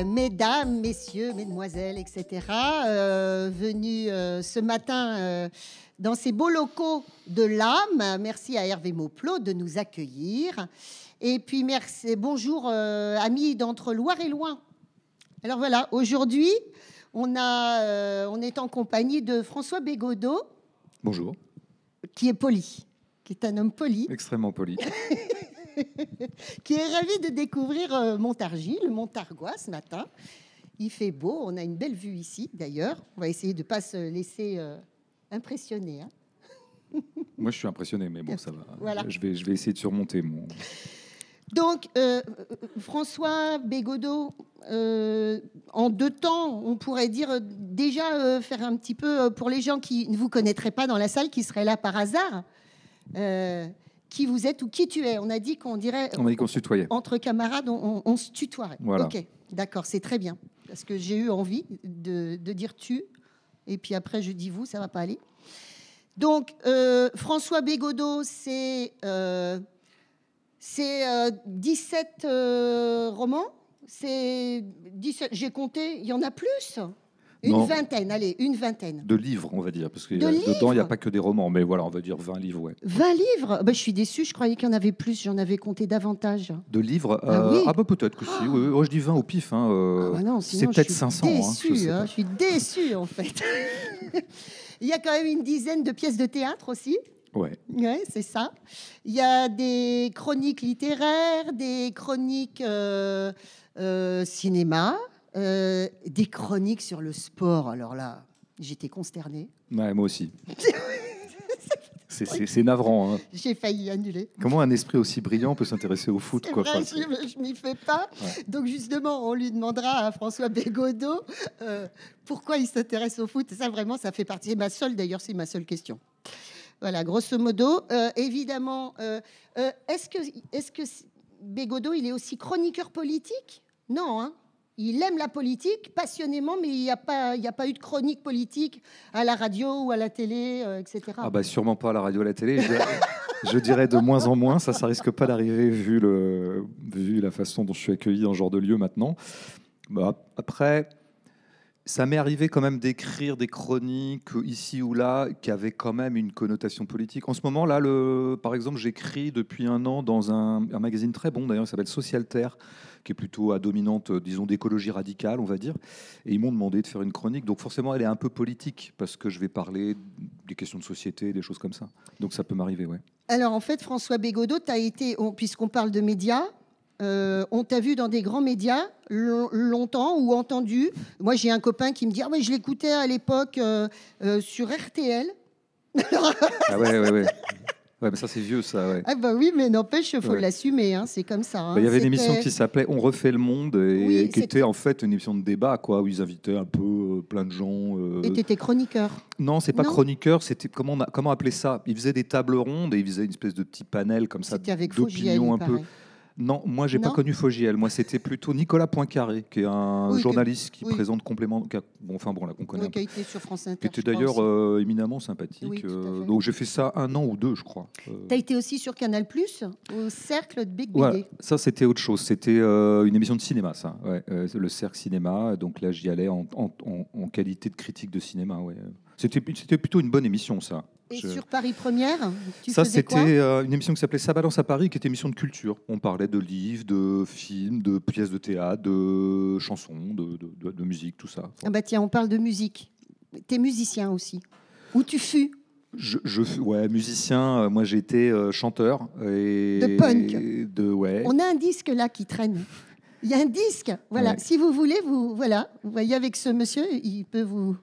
mesdames, messieurs, mesdemoiselles, etc., venus ce matin dans ces beaux locaux de l'âme. Merci à Hervé Mauplot de nous accueillir. Et puis, merci, bonjour, amis d'entre-Loire et Loing. Alors voilà, aujourd'hui, on est en compagnie de François Bégodeau. Bonjour. Qui est poli, qui est un homme poli. Extrêmement poli. Qui est ravi de découvrir Montargis, le Montargois, ce matin. Il fait beau, on a une belle vue ici, d'ailleurs. On va essayer de ne pas se laisser impressionner. Hein. Moi, je suis impressionné, mais bon, ça va. Voilà. Je vais essayer de surmonter mon... Donc, François Bégodeau, en 2 temps, on pourrait dire déjà faire un petit peu, pour les gens qui ne vous connaîtraient pas dans la salle, qui seraient là par hasard, qui vous êtes ou qui tu es. On a dit qu'on dirait... On a dit qu'on se tutoyait. Entre camarades, on se tutoierait. Voilà. Ok, d'accord, c'est très bien. Parce que j'ai eu envie de dire tu, et puis après je dis vous, ça va pas aller. Donc, François Bégodeau, c'est 17 romans. C'est 17, j'ai compté, il y en a plus. Une vingtaine, allez, une vingtaine. De livres, on va dire, parce que dedans, il n'y a pas que des romans, mais voilà, on va dire 20 livres, ouais. 20 livres bah, je suis déçue, je croyais qu'il y en avait plus, j'en avais compté davantage. De livres oui. Ah bah peut-être que si, oui. Oh, je dis 20 au pif, hein, bah non, c'est peut-être 500. Déçue, je suis déçue, en fait. Il y a quand même une dizaine de pièces de théâtre aussi. Ouais, c'est ça. Il y a des chroniques littéraires, des chroniques cinéma, des chroniques sur le sport. Alors là, j'étais consternée. ouais, moi aussi. C'est navrant. Hein. J'ai failli annuler. Comment un esprit aussi brillant peut s'intéresser au foot, quoi. Vrai, je m'y fais pas. Ouais. Donc justement, on lui demandera à François Bégodeau pourquoi il s'intéresse au foot. Ça, vraiment, ça fait partie. C'est ma seule question. Voilà, grosso modo. Évidemment, est-ce que Bégodeau, il est aussi chroniqueur politique? Non, hein. Il aime la politique passionnément, mais il n'y a pas eu de chronique politique à la radio ou à la télé, etc. Ah bah sûrement pas à la radio, à la télé. Je dirais de moins en moins. Ça risque pas d'arriver vu la façon dont je suis accueilli dans ce genre de lieu maintenant. Bah, après, ça m'est arrivé quand même d'écrire des chroniques ici ou là qui avaient quand même une connotation politique. En ce moment là, par exemple, j'écris depuis 1 an dans un magazine très bon d'ailleurs, qui s'appelle Socialterre, qui est plutôt à dominante, disons, d'écologie radicale, on va dire. Et ils m'ont demandé de faire une chronique. Donc forcément, elle est un peu politique, parce que je vais parler des questions de société, des choses comme ça. Donc ça peut m'arriver, ouais. Alors en fait, François Bégodeau, tu as été, puisqu'on parle de médias, on t'a vu dans des grands médias longtemps ou entendu. Moi, j'ai un copain qui me dit « Ah, mais je l'écoutais à l'époque sur RTL. » Ah ouais. Ouais, mais ça, c'est vieux, ça, ouais. Ah bah oui, mais n'empêche, il faut l'assumer, hein, c'est comme ça. Hein. Bah, il y avait une émission qui s'appelait On refait le monde, et qui était en fait une émission de débat, quoi, où ils invitaient un peu plein de gens. Et tu étais chroniqueur? Non, c'est pas chroniqueur, c'était, comment appeler ça? Ils faisaient des tables rondes, et ils faisaient une espèce de petit panel comme ça, d'opinion un peu. Non, moi, j'ai pas connu Fogiel. Moi, c'était plutôt Nicolas Poincaré, qui est un journaliste qui présente complément. Qu'on connaît. Qui a été sur France Inter. Qui était d'ailleurs éminemment sympathique. Oui, donc, j'ai fait ça 1 an ou 2, je crois. Tu as été aussi sur Canal+, au Cercle de Big BD. Ouais, ça, c'était autre chose. C'était une émission de cinéma, ça. Ouais, le Cercle Cinéma. Donc là, j'y allais en qualité de critique de cinéma. Ouais. C'était plutôt une bonne émission, ça. Et sur Paris Première, ça, c'était une émission qui s'appelait Ça balance à Paris, qui était une émission de culture. On parlait de livres, de films, de pièces de théâtre, de chansons, de musique, tout ça. Ah bah tiens, on parle de musique. T'es musicien aussi. Où tu fus? Ouais, musicien. Moi, j'ai été chanteur. De punk. Ouais. On a un disque là qui traîne. Il y a un disque. Voilà. Ouais. Si vous voulez, vous voyez avec ce monsieur, il peut vous...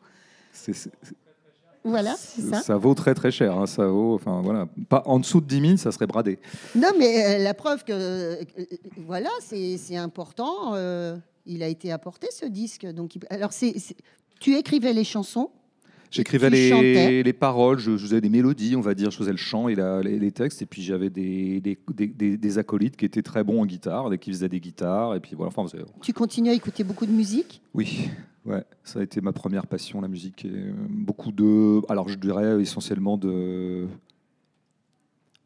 Voilà, c'est ça. Ça vaut très très cher. Hein, ça vaut, enfin voilà, pas en dessous de 10 000, ça serait bradé. Non, mais la preuve que voilà, c'est important. Il a été apporté ce disque. Donc, alors, tu écrivais les chansons. J'écrivais les paroles, je faisais des mélodies, on va dire, je faisais le chant et les textes, et puis j'avais des acolytes qui étaient très bons en guitare, qui faisaient des guitares, et puis voilà. Enfin, tu continues à écouter beaucoup de musique? Oui. Ouais, ça a été ma première passion, la musique. Et alors, je dirais essentiellement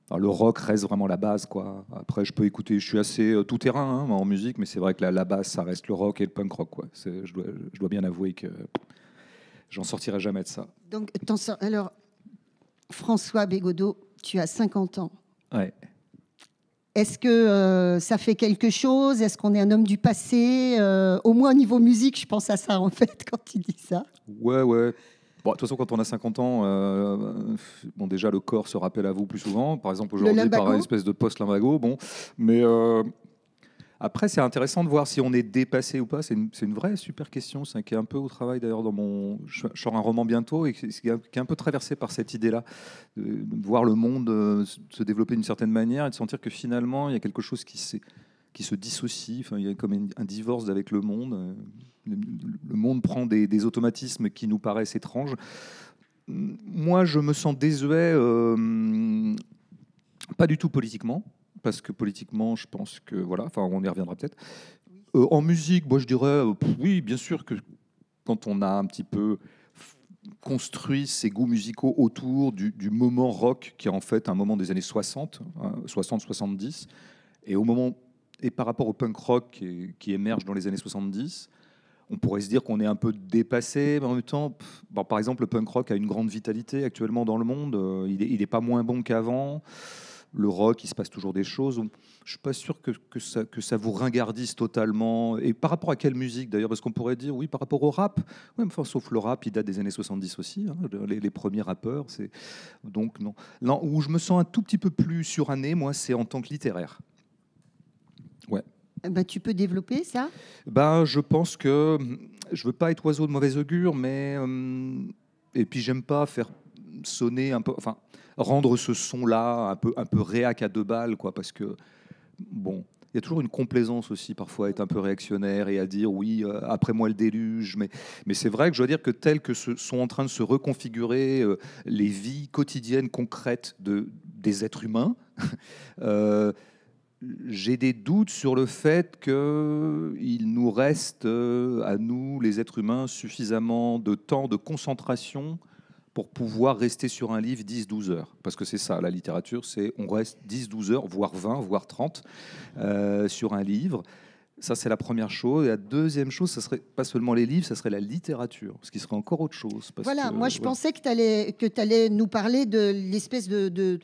Alors, le rock reste vraiment la base, quoi. Après, je peux écouter, je suis assez tout terrain hein, en musique, mais c'est vrai que la base, ça reste le rock et le punk rock, quoi. Je dois bien avouer que j'en sortirai jamais de ça. Donc, alors, François Bégodeau, tu as 50 ans. Ouais. Est-ce que ça fait quelque chose? Est-ce qu'on est un homme du passé? Au moins au niveau musique, je pense à ça, en fait, quand tu dis ça. Ouais. Bon, de toute façon, quand on a 50 ans, bon, déjà, le corps se rappelle à vous plus souvent. Par exemple, aujourd'hui, par une espèce de post-lumbago. Bon, mais après, c'est intéressant de voir si on est dépassé ou pas. C'est une vraie super question. C'est qui est un peu au travail, d'ailleurs, dans mon... Je sors un roman bientôt et qui est un peu traversé par cette idée-là. De voir le monde se développer d'une certaine manière et de sentir que finalement, il y a quelque chose qui se dissocie. Enfin, il y a comme un divorce avec le monde. Le monde prend des automatismes qui nous paraissent étranges. Moi, je me sens désuet, pas du tout politiquement, parce que politiquement, je pense que voilà, enfin, on y reviendra peut-être. En musique, moi, je dirais, oui, bien sûr que quand on a un petit peu construit ses goûts musicaux autour du moment rock, qui est en fait un moment des années 60, 60-70, et par rapport au punk rock qui émerge dans les années 70, on pourrait se dire qu'on est un peu dépassé, mais en même temps, par exemple, le punk rock a une grande vitalité actuellement dans le monde. Il n'est pas moins bon qu'avant. Le rock, il se passe toujours des choses. Je ne suis pas sûr que ça vous ringardise totalement. Et par rapport à quelle musique, d'ailleurs? Parce qu'on pourrait dire, oui, par rapport au rap. Oui, enfin, sauf le rap, il date des années 70 aussi. Hein, les premiers rappeurs. Donc, non. Non. Où je me sens un tout petit peu plus suranné, moi, c'est en tant que littéraire. Ouais. Tu peux développer ça? Je pense que je veux pas être oiseau de mauvais augure, mais et puis j'aime pas faire sonner un peu, enfin rendre ce son-là un peu réac à deux balles, quoi, parce que bon, il y a toujours une complaisance aussi parfois à être un peu réactionnaire et à dire oui, après moi le déluge, mais c'est vrai que je dois dire que telles que sont en train de se reconfigurer les vies quotidiennes concrètes des êtres humains. J'ai des doutes sur le fait qu'il nous reste, à nous, les êtres humains, suffisamment de temps de concentration pour pouvoir rester sur un livre 10-12 heures. Parce que c'est ça, la littérature, c'est on reste 10-12 heures, voire 20, voire 30 sur un livre. Ça, c'est la première chose. Et la deuxième chose, ça serait pas seulement les livres, ça serait la littérature, ce qui serait encore autre chose. Voilà, moi je pensais que tu allais nous parler de l'espèce de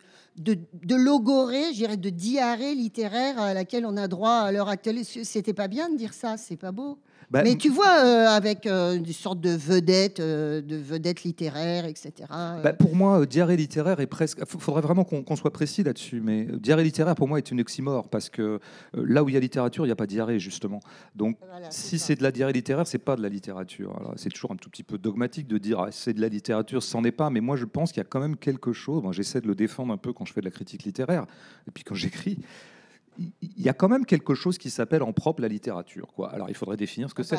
logorée, je dirais de diarrhée littéraire à laquelle on a droit à l'heure actuelle. C'était pas bien de dire ça, c'est pas beau. Mais tu vois, avec une sorte de vedette littéraire, etc. Pour moi, diarrhée littéraire est presque... Il faudrait vraiment qu'on soit précis là-dessus, mais diarrhée littéraire, pour moi, est une oxymore, parce que là où il y a littérature, il n'y a pas de diarrhée, justement. Donc, voilà, si c'est de la diarrhée littéraire, c'est pas de la littérature. C'est toujours un tout petit peu dogmatique de dire c'est de la littérature, c'en est pas, mais moi, je pense qu'il y a quand même quelque chose. Moi, j'essaie de le défendre un peu quand je fais de la critique littéraire, et puis quand j'écris. Il y a quand même quelque chose qui s'appelle en propre la littérature, quoi. Alors, il faudrait définir ce que c'est.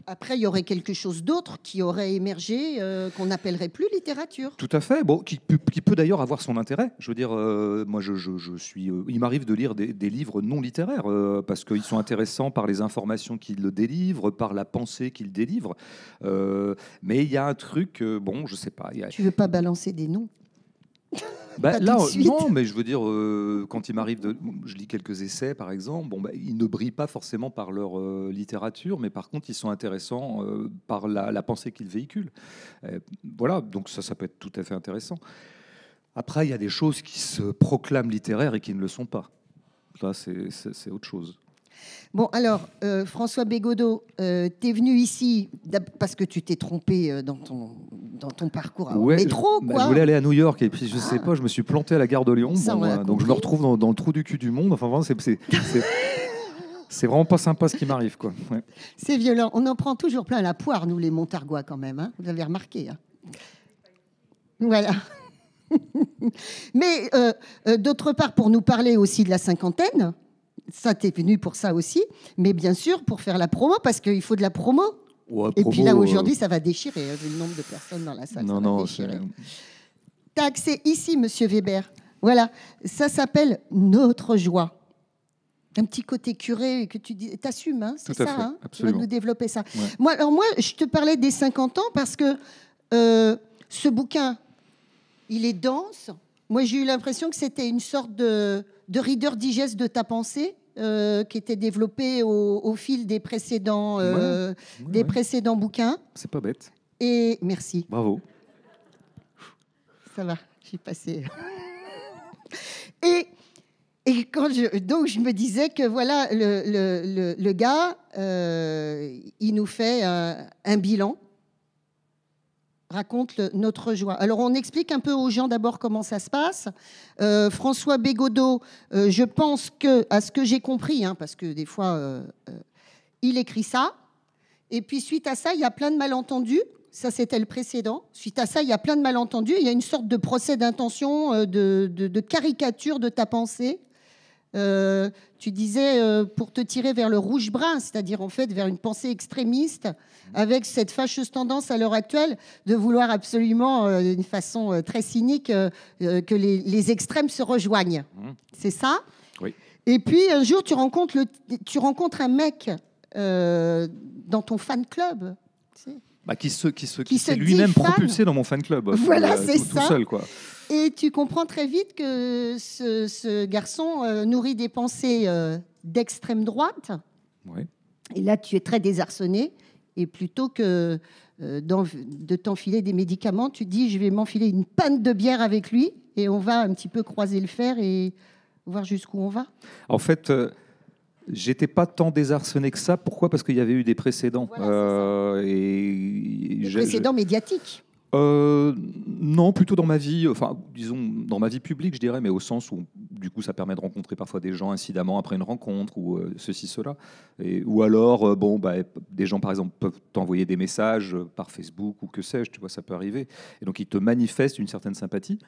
Après, il y aurait quelque chose d'autre qui aurait émergé, qu'on n'appellerait plus littérature. Tout à fait. Bon, qui peut d'ailleurs avoir son intérêt. Je veux dire, moi, il m'arrive de lire des livres non littéraires parce qu'ils sont intéressants par les informations qu'ils délivrent, par la pensée qu'ils délivrent. Mais il y a un truc, bon, je sais pas. Tu veux pas balancer des noms? Là, non, mais je veux dire, quand il m'arrive je lis quelques essais, par exemple, ils ne brillent pas forcément par leur littérature, mais par contre, ils sont intéressants par la pensée qu'ils véhiculent. Voilà, donc ça peut être tout à fait intéressant. Après, il y a des choses qui se proclament littéraires et qui ne le sont pas. Là, c'est autre chose. Bon, alors, François Bégodeau, tu es venu ici parce que tu t'es trompé dans ton parcours au métro, quoi. Je voulais aller à New York et puis, je sais pas, je me suis planté à la gare de Lyon. Donc, je me retrouve dans le trou du cul du monde. Enfin, vraiment, c'est vraiment pas sympa ce qui m'arrive, quoi. Ouais. C'est violent. On en prend toujours plein la poire, nous, les Montargois, quand même. Hein. Vous avez remarqué. Hein. Voilà. Mais, d'autre part, pour nous parler aussi de la cinquantaine... Ça, t'es venu pour ça aussi, mais bien sûr pour faire la promo, parce qu'il faut de la promo. Ouais, et puis là, aujourd'hui, ça va déchirer. Vu le nombre de personnes dans la salle, ça va déchirer. T'as accès ici, Monsieur Weber. Voilà, ça s'appelle Notre Joie. Un petit côté curé que tu dis, t'assumes, hein, c'est ça, hein, tu vas nous développer ça. Ouais. Moi, je te parlais des 50 ans parce que ce bouquin, il est dense. Moi, j'ai eu l'impression que c'était une sorte de Reader Digest de ta pensée qui était développé au fil des précédents, précédents bouquins. C'est pas bête. Et merci. Bravo. Ça va, j'ai passé. Et donc, je me disais que voilà, le gars, il nous fait un bilan, raconte notre joie. Alors, on explique un peu aux gens d'abord comment ça se passe. François Bégodeau, je pense que, à ce que j'ai compris, hein, parce que des fois, il écrit ça. Et puis, suite à ça, il y a plein de malentendus. Ça, c'était le précédent. Suite à ça, il y a plein de malentendus. Il y a une sorte de procès d'intention, de caricature de ta pensée. Tu disais pour te tirer vers le rouge-brun, c'est-à-dire en fait vers une pensée extrémiste, avec cette fâcheuse tendance à l'heure actuelle de vouloir absolument, d'une façon très cynique, que les extrêmes se rejoignent. C'est ça ? Oui. Et puis un jour, tu rencontres un mec dans ton fan club. Tu sais, qui s'est lui-même propulsé dans mon fan club. Voilà, c'est ça. Tout seul, quoi. Et tu comprends très vite que ce garçon nourrit des pensées d'extrême droite. Oui. Et là, tu es très désarçonné. Et plutôt que de t'enfiler des médicaments, tu te dis, je vais m'enfiler une panne de bière avec lui et on va un petit peu croiser le fer et voir jusqu'où on va. En fait, j'étais pas tant désarçonné que ça. Pourquoi ? Parce qu'il y avait eu des précédents. Voilà, des précédents médiatiques. Non, plutôt dans ma vie, enfin, disons, dans ma vie publique, je dirais, mais au sens où, du coup, ça permet de rencontrer parfois des gens incidemment après une rencontre ou ceci, cela. Ou alors, des gens, par exemple, peuvent t'envoyer des messages par Facebook ou que sais-je, tu vois, ça peut arriver. Et donc, ils te manifestent une certaine sympathie.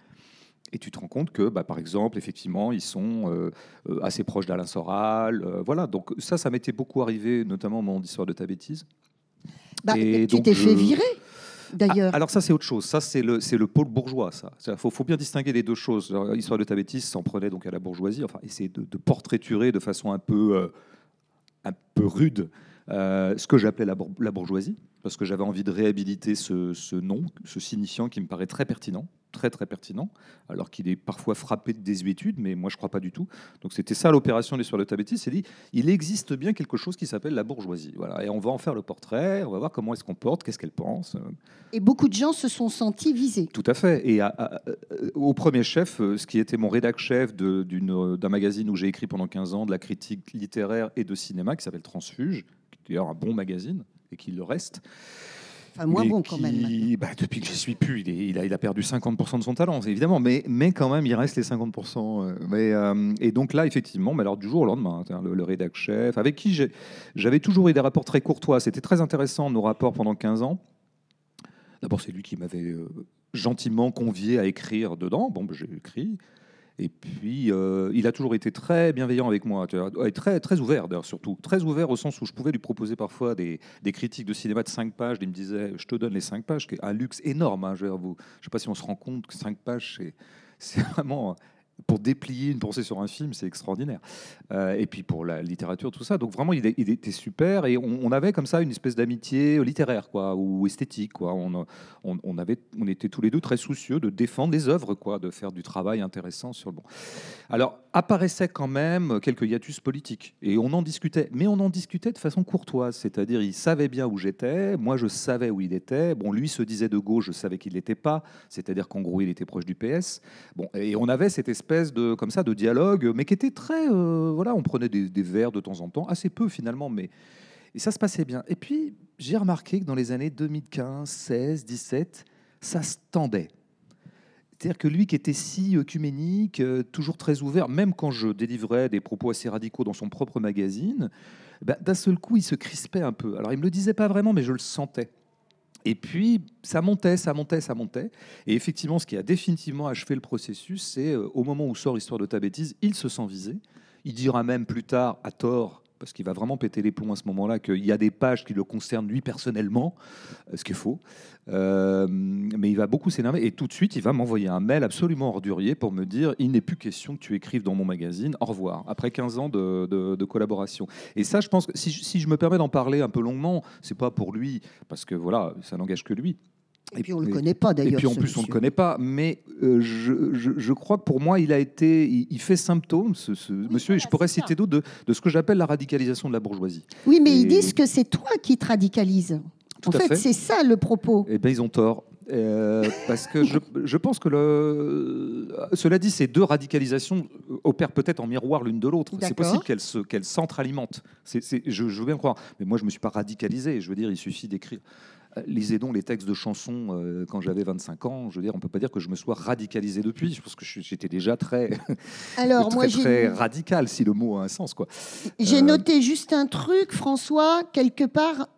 Et tu te rends compte que, par exemple, effectivement, ils sont assez proches d'Alain Soral. Voilà, donc ça m'était beaucoup arrivé, notamment au moment d'Histoire de ta bêtise. Et tu t'es fait virer d'ailleurs. Alors ça, c'est autre chose. Ça, c'est le pôle bourgeois. Ça, faut bien distinguer les deux choses. Alors, Histoire de ta bêtise s'en prenait donc à la bourgeoisie. Enfin, essayer de portraiturer de façon un peu rude ce que j'appelais la bourgeoisie, parce que j'avais envie de réhabiliter ce nom, ce signifiant qui me paraît très pertinent, très très pertinent, alors qu'il est parfois frappé de désuétude, mais moi je crois pas du tout. Donc c'était ça l'opération de l'Histoire de ta bêtise, c'est dit, il existe bien quelque chose qui s'appelle la bourgeoisie, voilà, et on va en faire le portrait, on va voir comment elle se comporte, qu'est-ce qu'elle pense. Et beaucoup de gens se sont sentis visés. Tout à fait, et au premier chef, ce qui était mon rédac-chef d'un magazine où j'ai écrit pendant 15 ans de la critique littéraire et de cinéma, qui s'appelle Transfuge, qui est d'ailleurs un bon magazine, et qui le reste. Enfin, moins bon quand même. Depuis que je suis plus, il a perdu 50% de son talent, évidemment, mais quand même, il reste les 50%. Et donc là, effectivement, alors du jour au lendemain, le rédac-chef, avec qui j'avais toujours eu des rapports très courtois. C'était très intéressant, nos rapports pendant 15 ans. D'abord, c'est lui qui m'avait gentiment convié à écrire dedans. Bon, j'ai écrit. Et puis, il a toujours été très bienveillant avec moi, et très, très ouvert d'ailleurs, surtout. Très ouvert au sens où je pouvais lui proposer parfois des critiques de cinéma de 5 pages. Il me disait, je te donne les 5 pages, qui est un luxe énorme. Hein, je ne sais pas si on se rend compte que 5 pages, c'est vraiment... Pour déplier une pensée sur un film, c'est extraordinaire. Et puis pour la littérature, tout ça. Donc vraiment, il était super. Et on avait comme ça une espèce d'amitié littéraire, quoi, ou esthétique, quoi. On était tous les deux très soucieux de défendre les œuvres, quoi, de faire du travail intéressant sur le bon. Alors apparaissaient quand même quelques hiatus politiques, et on en discutait, mais on en discutait de façon courtoise. C'est-à-dire, il savait bien où j'étais, moi je savais où il était. Bon, lui se disait de gauche, je savais qu'il l'était pas. C'est-à-dire qu'en gros, il était proche du PS. Bon, et on avait cette espèce de dialogue, mais qui était très... voilà, on prenait des verres de temps en temps, assez peu finalement, mais et ça se passait bien. Et puis, j'ai remarqué que dans les années 2015, 16, 17, ça se tendait. C'est-à-dire que lui qui était si œcuménique, toujours très ouvert, même quand je délivrais des propos assez radicaux dans son propre magazine, d'un seul coup, il se crispait un peu. Alors, il ne me le disait pas vraiment, mais je le sentais. Et puis, ça montait. Et effectivement, ce qui a définitivement achevé le processus, c'est au moment où sort Histoire de ta bêtise, il se sent visé. Il dira même plus tard, à tort, parce qu'il va vraiment péter les plombs à ce moment-là, qu'il y a des pages qui le concernent lui personnellement, ce qui est faux. Mais il va beaucoup s'énerver. Et tout de suite, il va m'envoyer un mail absolument ordurier pour me dire, il n'est plus question que tu écrives dans mon magazine, au revoir, après 15 ans de collaboration. Et ça, je pense que si je me permets d'en parler un peu longuement, c'est pas pour lui, parce que voilà, ça n'engage que lui. Et puis on ne le connaît pas d'ailleurs. Et puis en plus on ne le connaît pas. Mais je crois que pour moi il fait symptôme, ce Oui, monsieur, voilà, et je pourrais c'est ça. citer d'autres, de ce que j'appelle la radicalisation de la bourgeoisie. Oui, mais Et- ils disent que c'est toi qui te radicalises. Tout En à fait, fait. c'est ça le propos. Eh bien, ils ont tort. Parce que je pense que cela dit, ces deux radicalisations opèrent peut-être en miroir l'une de l'autre. C'est D'accord. possible qu'elles s'entre-alimentent. Je veux bien croire. Mais moi, je ne me suis pas radicalisé. Je veux dire, il suffit d'écrire. Lisez donc les textes de chansons quand j'avais 25 ans. Je veux dire, on ne peut pas dire que je me sois radicalisé depuis. Je pense que j'étais déjà très, Alors, moi, très radical, si le mot a un sens, quoi. j'ai Euh, noté juste un truc, François, quelque part.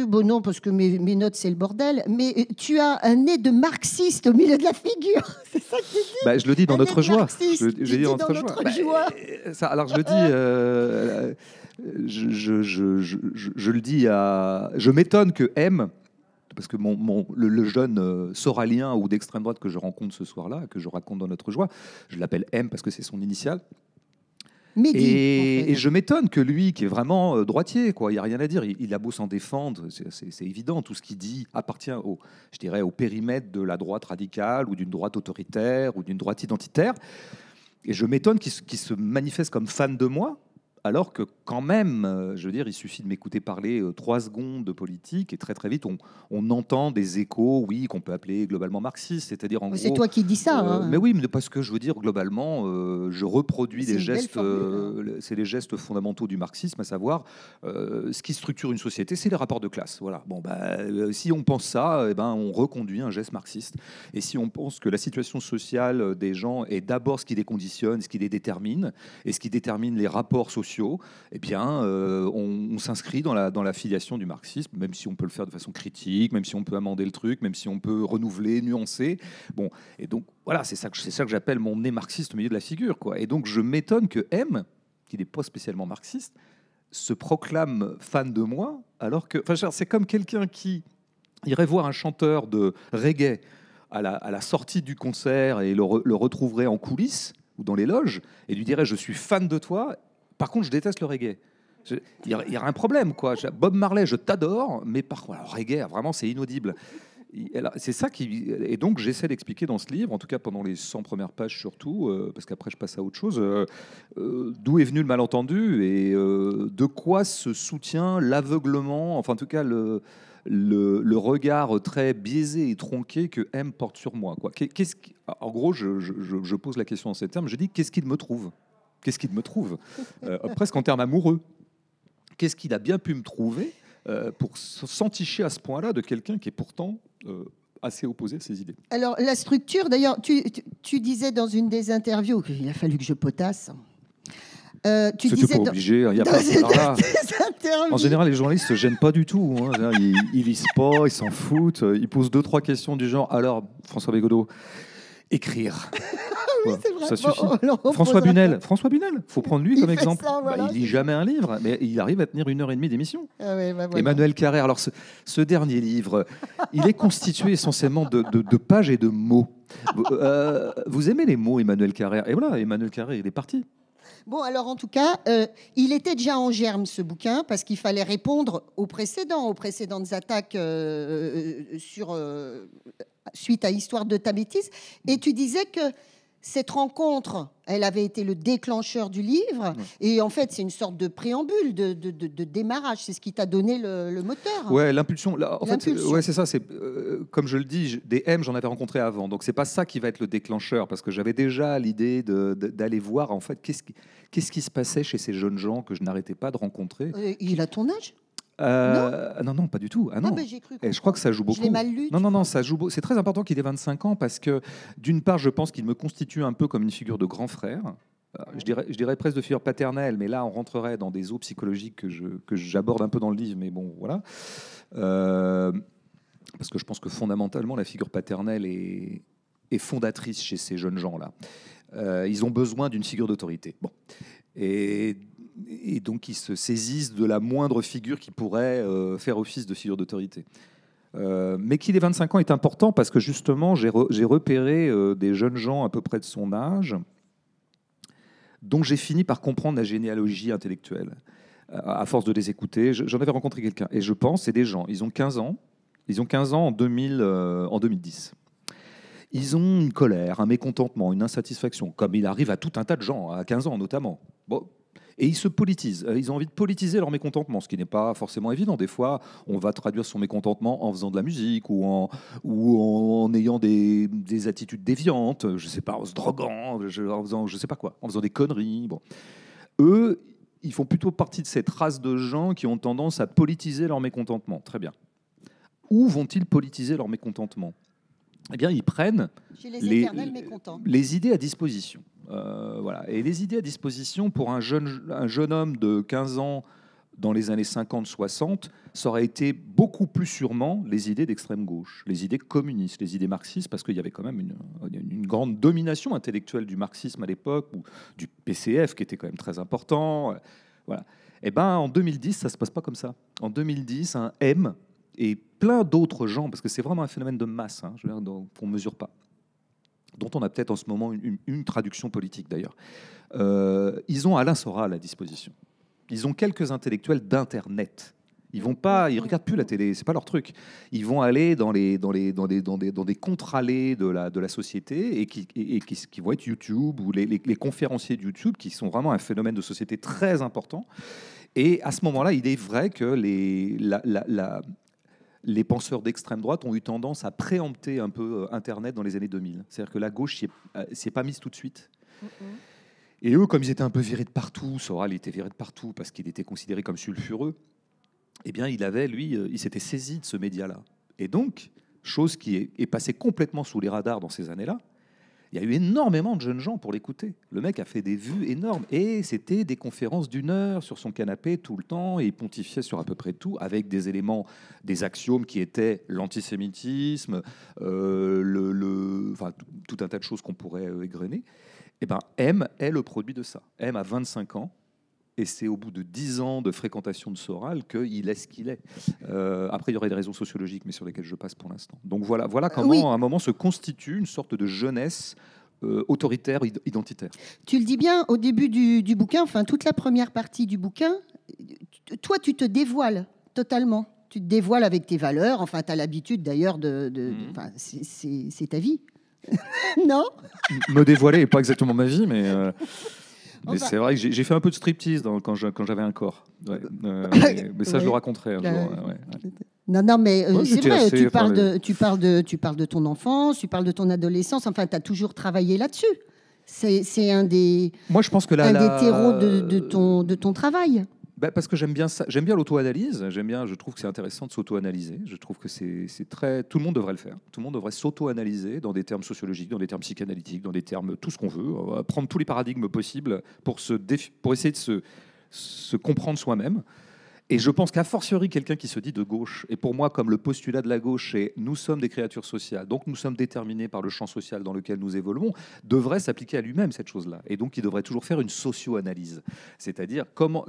Bon, non, parce que mes notes, c'est le bordel, mais tu as un nez de marxiste au milieu de la figure. C'est ça que tu dis. Bah, je le dis dans Un notre nez de joie. marxiste. Je Tu dis dis dans notre joie. Alors je le dis, je le dis à. Je m'étonne que M, parce que le jeune soralien ou d'extrême droite que je rencontre ce soir-là, que je raconte dans notre joie, je l'appelle M parce que c'est son initiale. Mehdi, en fait. Et je m'étonne que lui, qui est vraiment droitier, quoi, il n'y a rien à dire, il a beau s'en défendre, c'est évident, tout ce qu'il dit appartient je dirais, au périmètre de la droite radicale ou d'une droite autoritaire ou d'une droite identitaire. Et je m'étonne qu'il se manifeste comme fan de moi, alors que quand même, je veux dire, il suffit de m'écouter parler 3 secondes de politique et très très vite, on entend des échos, oui, qu'on peut appeler globalement marxistes, c'est-à-dire en C'est gros... toi qui dis ça. Hein. Mais oui, mais parce que je veux dire, globalement, je reproduis C'est des une belle gestes, formule, c'est les gestes fondamentaux du marxisme, à savoir, ce qui structure une société, c'est les rapports de classe. Voilà. Bon, si on pense ça, eh ben, on reconduit un geste marxiste. Et si on pense que la situation sociale des gens est d'abord ce qui les conditionne, ce qui les détermine, et ce qui détermine les rapports sociaux, eh bien, on s'inscrit dans la filiation du marxisme, même si on peut le faire de façon critique, même si on peut amender le truc, même si on peut renouveler, nuancer. Bon, et donc, voilà, c'est ça que j'appelle mon nez marxiste au milieu de la figure, quoi. Et donc, je m'étonne que M, qui n'est pas spécialement marxiste, se proclame fan de moi, alors que, enfin, c'est comme quelqu'un qui irait voir un chanteur de reggae à la sortie du concert et le retrouverait en coulisses ou dans les loges et lui dirait: je suis fan de toi, par contre je déteste le reggae. Il y aurait un problème, quoi. Bob Marley, je t'adore, mais par contre, alors, reggae, vraiment, c'est inaudible. C'est ça qui. Et donc, j'essaie d'expliquer dans ce livre, en tout cas pendant les 100 premières pages surtout, parce qu'après je passe à autre chose, d'où est venu le malentendu et de quoi se soutient l'aveuglement, enfin en tout cas le regard très biaisé et tronqué que M porte sur moi, quoi. En gros, je pose la question en ces termes, je dis: qu'est-ce qu'il me trouve? Qu'est-ce qu'il me trouve presque en termes amoureux. Qu'est-ce qu'il a bien pu me trouver pour s'enticher à ce point-là de quelqu'un qui est pourtant assez opposé à ses idées? Alors, la structure, d'ailleurs, tu disais dans une des interviews, il a fallu que je potasse. Tu C'était disais pas obligé. Il y a dans pas, une alors là, des interviews. en général, les journalistes se gênent pas du tout. Hein. Ils lisent pas, ils s'en foutent. Ils posent 2-3 questions du genre: alors, François Bégodeau, écrire. Voilà, C'est vrai. ça Bon, suffit. alors, on François posera- Bunel, faut prendre lui Il comme fait exemple. ça, voilà, Il lit jamais un livre, mais il arrive à tenir 1h30 d'émission. Ah ouais, bah voilà. Emmanuel Carrère. Alors, ce dernier livre, il est constitué essentiellement de pages et de mots. Vous aimez les mots, Emmanuel Carrère? Et voilà, Emmanuel Carrère, il est parti. Bon, alors en tout cas, il était déjà en germe ce bouquin parce qu'il fallait répondre aux précédentes attaques suite à Histoire de ta bêtise. Et tu disais que cette rencontre, elle avait été le déclencheur du livre. Ouais. Et en fait, c'est une sorte de préambule, de démarrage. C'est ce qui t'a donné le moteur. Ouais, l'impulsion. En fait, L'impulsion. ouais, c'est ça. C'est comme je le dis, des M, j'en avais rencontré avant, donc c'est pas ça qui va être le déclencheur, parce que j'avais déjà l'idée d'aller voir en fait qu'est-ce qui se passait chez ces jeunes gens que je n'arrêtais pas de rencontrer. Il a ton âge? Non, pas du tout. Ah non. Ah ben, j'ai cru Et je crois que ça joue beaucoup. Je l'ai mal lu. Non, ça joue. C'est très important qu'il ait 25 ans parce que, d'une part, je pense qu'il me constitue un peu comme une figure de grand frère. Je dirais presque de figure paternelle, mais là, on rentrerait dans des eaux psychologiques que j'aborde un peu dans le livre, mais bon, voilà. Parce que je pense que fondamentalement, la figure paternelle est fondatrice chez ces jeunes gens-là. Ils ont besoin d'une figure d'autorité. Bon. Et donc, ils se saisissent de la moindre figure qui pourrait faire office de figure d'autorité. Mais qu'il ait 25 ans est important parce que justement, j'ai repéré des jeunes gens à peu près de son âge dont j'ai fini par comprendre la généalogie intellectuelle. À force de les écouter, j'en avais rencontré quelqu'un. Et je pense, c'est des gens, ils ont 15 ans, Ils ont 15 ans en 2010. Ils ont une colère, un mécontentement, une insatisfaction, comme il arrive à tout un tas de gens, à 15 ans notamment. Bon. Et ils se politisent. Ils ont envie de politiser leur mécontentement, ce qui n'est pas forcément évident. Des fois, on va traduire son mécontentement en faisant de la musique ou en ayant des attitudes déviantes, je ne sais pas, en se droguant, en faisant je sais pas quoi, en faisant des conneries. Bon. Eux, ils font plutôt partie de cette race de gens qui ont tendance à politiser leur mécontentement. Très bien. Où vont-ils politiser leur mécontentement ? Eh bien, ils prennent les idées à disposition. Voilà. Et les idées à disposition pour un jeune homme de 15 ans dans les années 50-60, ça aurait été beaucoup plus sûrement les idées d'extrême gauche, les idées communistes, les idées marxistes, parce qu'il y avait quand même une grande domination intellectuelle du marxisme à l'époque, ou du PCF qui était quand même très important. Voilà. Et ben, en 2010, ça ne se passe pas comme ça. En 2010, un M et plein d'autres gens, parce que c'est vraiment un phénomène de masse, hein, qu'on ne mesure pas, dont on a peut-être en ce moment une traduction politique d'ailleurs. Ils ont Alain Soral à disposition. Ils ont quelques intellectuels d'Internet. Ils regardent plus la télé, c'est pas leur truc. Ils vont aller dans des contre-allées de la société et qui vont être YouTube ou les conférenciers de YouTube, qui sont vraiment un phénomène de société très important. Et à ce moment-là, il est vrai que les penseurs d'extrême droite ont eu tendance à préempter un peu Internet dans les années 2000. C'est-à-dire que la gauche s'y est pas mise tout de suite. Et eux, comme ils étaient un peu virés de partout, Soral était viré de partout parce qu'il était considéré comme sulfureux, eh bien, il s'était saisi de ce média-là. Et donc, chose qui est passée complètement sous les radars dans ces années-là, il y a eu énormément de jeunes gens pour l'écouter. Le mec a fait des vues énormes. Et c'était des conférences d'1 heure sur son canapé tout le temps. Et il pontifiait sur à peu près tout, avec des éléments, des axiomes qui étaient l'antisémitisme, enfin, tout un tas de choses qu'on pourrait égrener. Et ben, M est le produit de ça. M a 25 ans. Et c'est au bout de 10 ans de fréquentation de Soral qu'il est ce qu'il est. Après, il y aurait des raisons sociologiques, mais sur lesquelles je passe pour l'instant. Donc voilà comment, à un moment, se constitue une sorte de jeunesse autoritaire, identitaire. Tu le dis bien, au début du bouquin, enfin toute la première partie du bouquin, toi, tu te dévoiles totalement. Tu te dévoiles avec tes valeurs. Enfin, tu as l'habitude d'ailleurs c'est ta vie. Non ? Me dévoiler n'est pas exactement ma vie, mais... Mais c'est vrai que j'ai fait un peu de striptease quand j'avais un corps. Ouais. Mais ça, je le raconterai un jour. Ouais. Non, mais c'est vrai, tu parles de ton enfance, tu parle de ton adolescence. Enfin, tu as toujours travaillé là-dessus. C'est un des, moi, je pense que des terreaux de ton travail. Parce que j'aime bien ça. J'aime bien l'auto-analyse. Je trouve que c'est intéressant de s'auto-analyser. Je trouve que c'est très. Tout le monde devrait le faire. Tout le monde devrait s'auto-analyser dans des termes sociologiques, dans des termes psychanalytiques, dans des termes tout ce qu'on veut. Prendre tous les paradigmes possibles pour essayer de se comprendre soi-même. Et je pense qu'a fortiori, quelqu'un qui se dit de gauche, et pour moi, comme le postulat de la gauche est nous sommes des créatures sociales, donc nous sommes déterminés par le champ social dans lequel nous évoluons, devrait s'appliquer à lui-même cette chose-là. Et donc, il devrait toujours faire une socio-analyse. C'est-à-dire,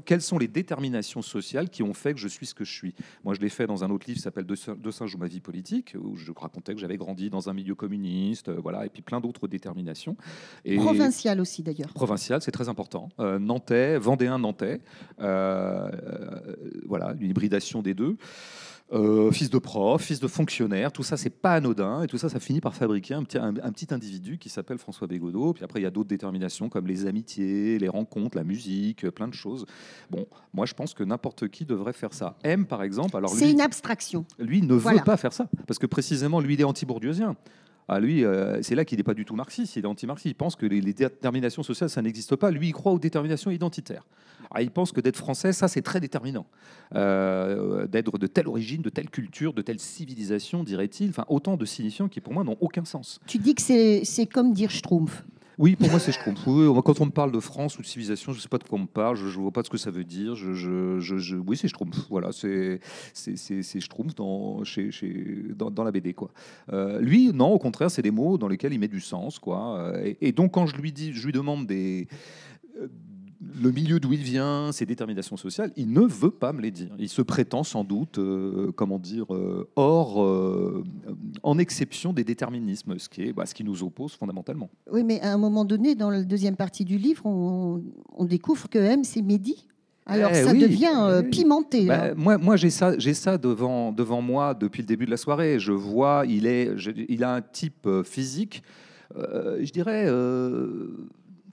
quelles sont les déterminations sociales qui ont fait que je suis ce que je suis. Moi, je l'ai fait dans un autre livre qui s'appelle Deux singes ou ma vie politique, où je racontais que j'avais grandi dans un milieu communiste, voilà, et puis plein d'autres déterminations. Et provincial aussi, d'ailleurs. Provincial, c'est très important. Nantais, Vendéen, Nantais. Voilà, une hybridation des deux. Fils de prof, fils de fonctionnaire, tout ça, c'est pas anodin. Et tout ça, ça finit par fabriquer un petit individu qui s'appelle François Bégodeau. Puis après, il y a d'autres déterminations comme les amitiés, les rencontres, la musique, plein de choses. Bon, moi, je pense que n'importe qui devrait faire ça. M, par exemple, alors c'est une abstraction. Lui ne veut pas faire ça. Parce que précisément, lui, il est anti-bourdieuxien. Ah, lui, c'est là qu'il n'est pas du tout marxiste, il est anti-marxiste. Il pense que les déterminations sociales, ça n'existe pas. Lui, il croit aux déterminations identitaires. Alors, il pense que d'être français, ça, c'est très déterminant. D'être de telle origine, de telle culture, de telle civilisation, dirait-il. Enfin, autant de signifiants qui, pour moi, n'ont aucun sens. Tu dis que c'est comme dire Schtroumpf. Oui, pour moi, c'est Schtroumpf. Oui, quand on me parle de France ou de civilisation, je ne sais pas de quoi on me parle, je ne vois pas ce que ça veut dire. Oui, c'est Schtroumpf. Voilà, c'est Schtroumpf dans la BD, quoi. Lui, non, au contraire, c'est des mots dans lesquels il met du sens, quoi. Et donc, quand je lui demande le milieu d'où il vient, ses déterminations sociales, il ne veut pas me les dire. Il se prétend sans doute, en exception des déterminismes, ce qui nous oppose fondamentalement. Oui, mais à un moment donné, dans la deuxième partie du livre, on découvre que M, c'est Mehdi. Alors ça devient pimenté. Bah, moi j'ai ça devant moi depuis le début de la soirée. Je vois, il a un type physique, je dirais,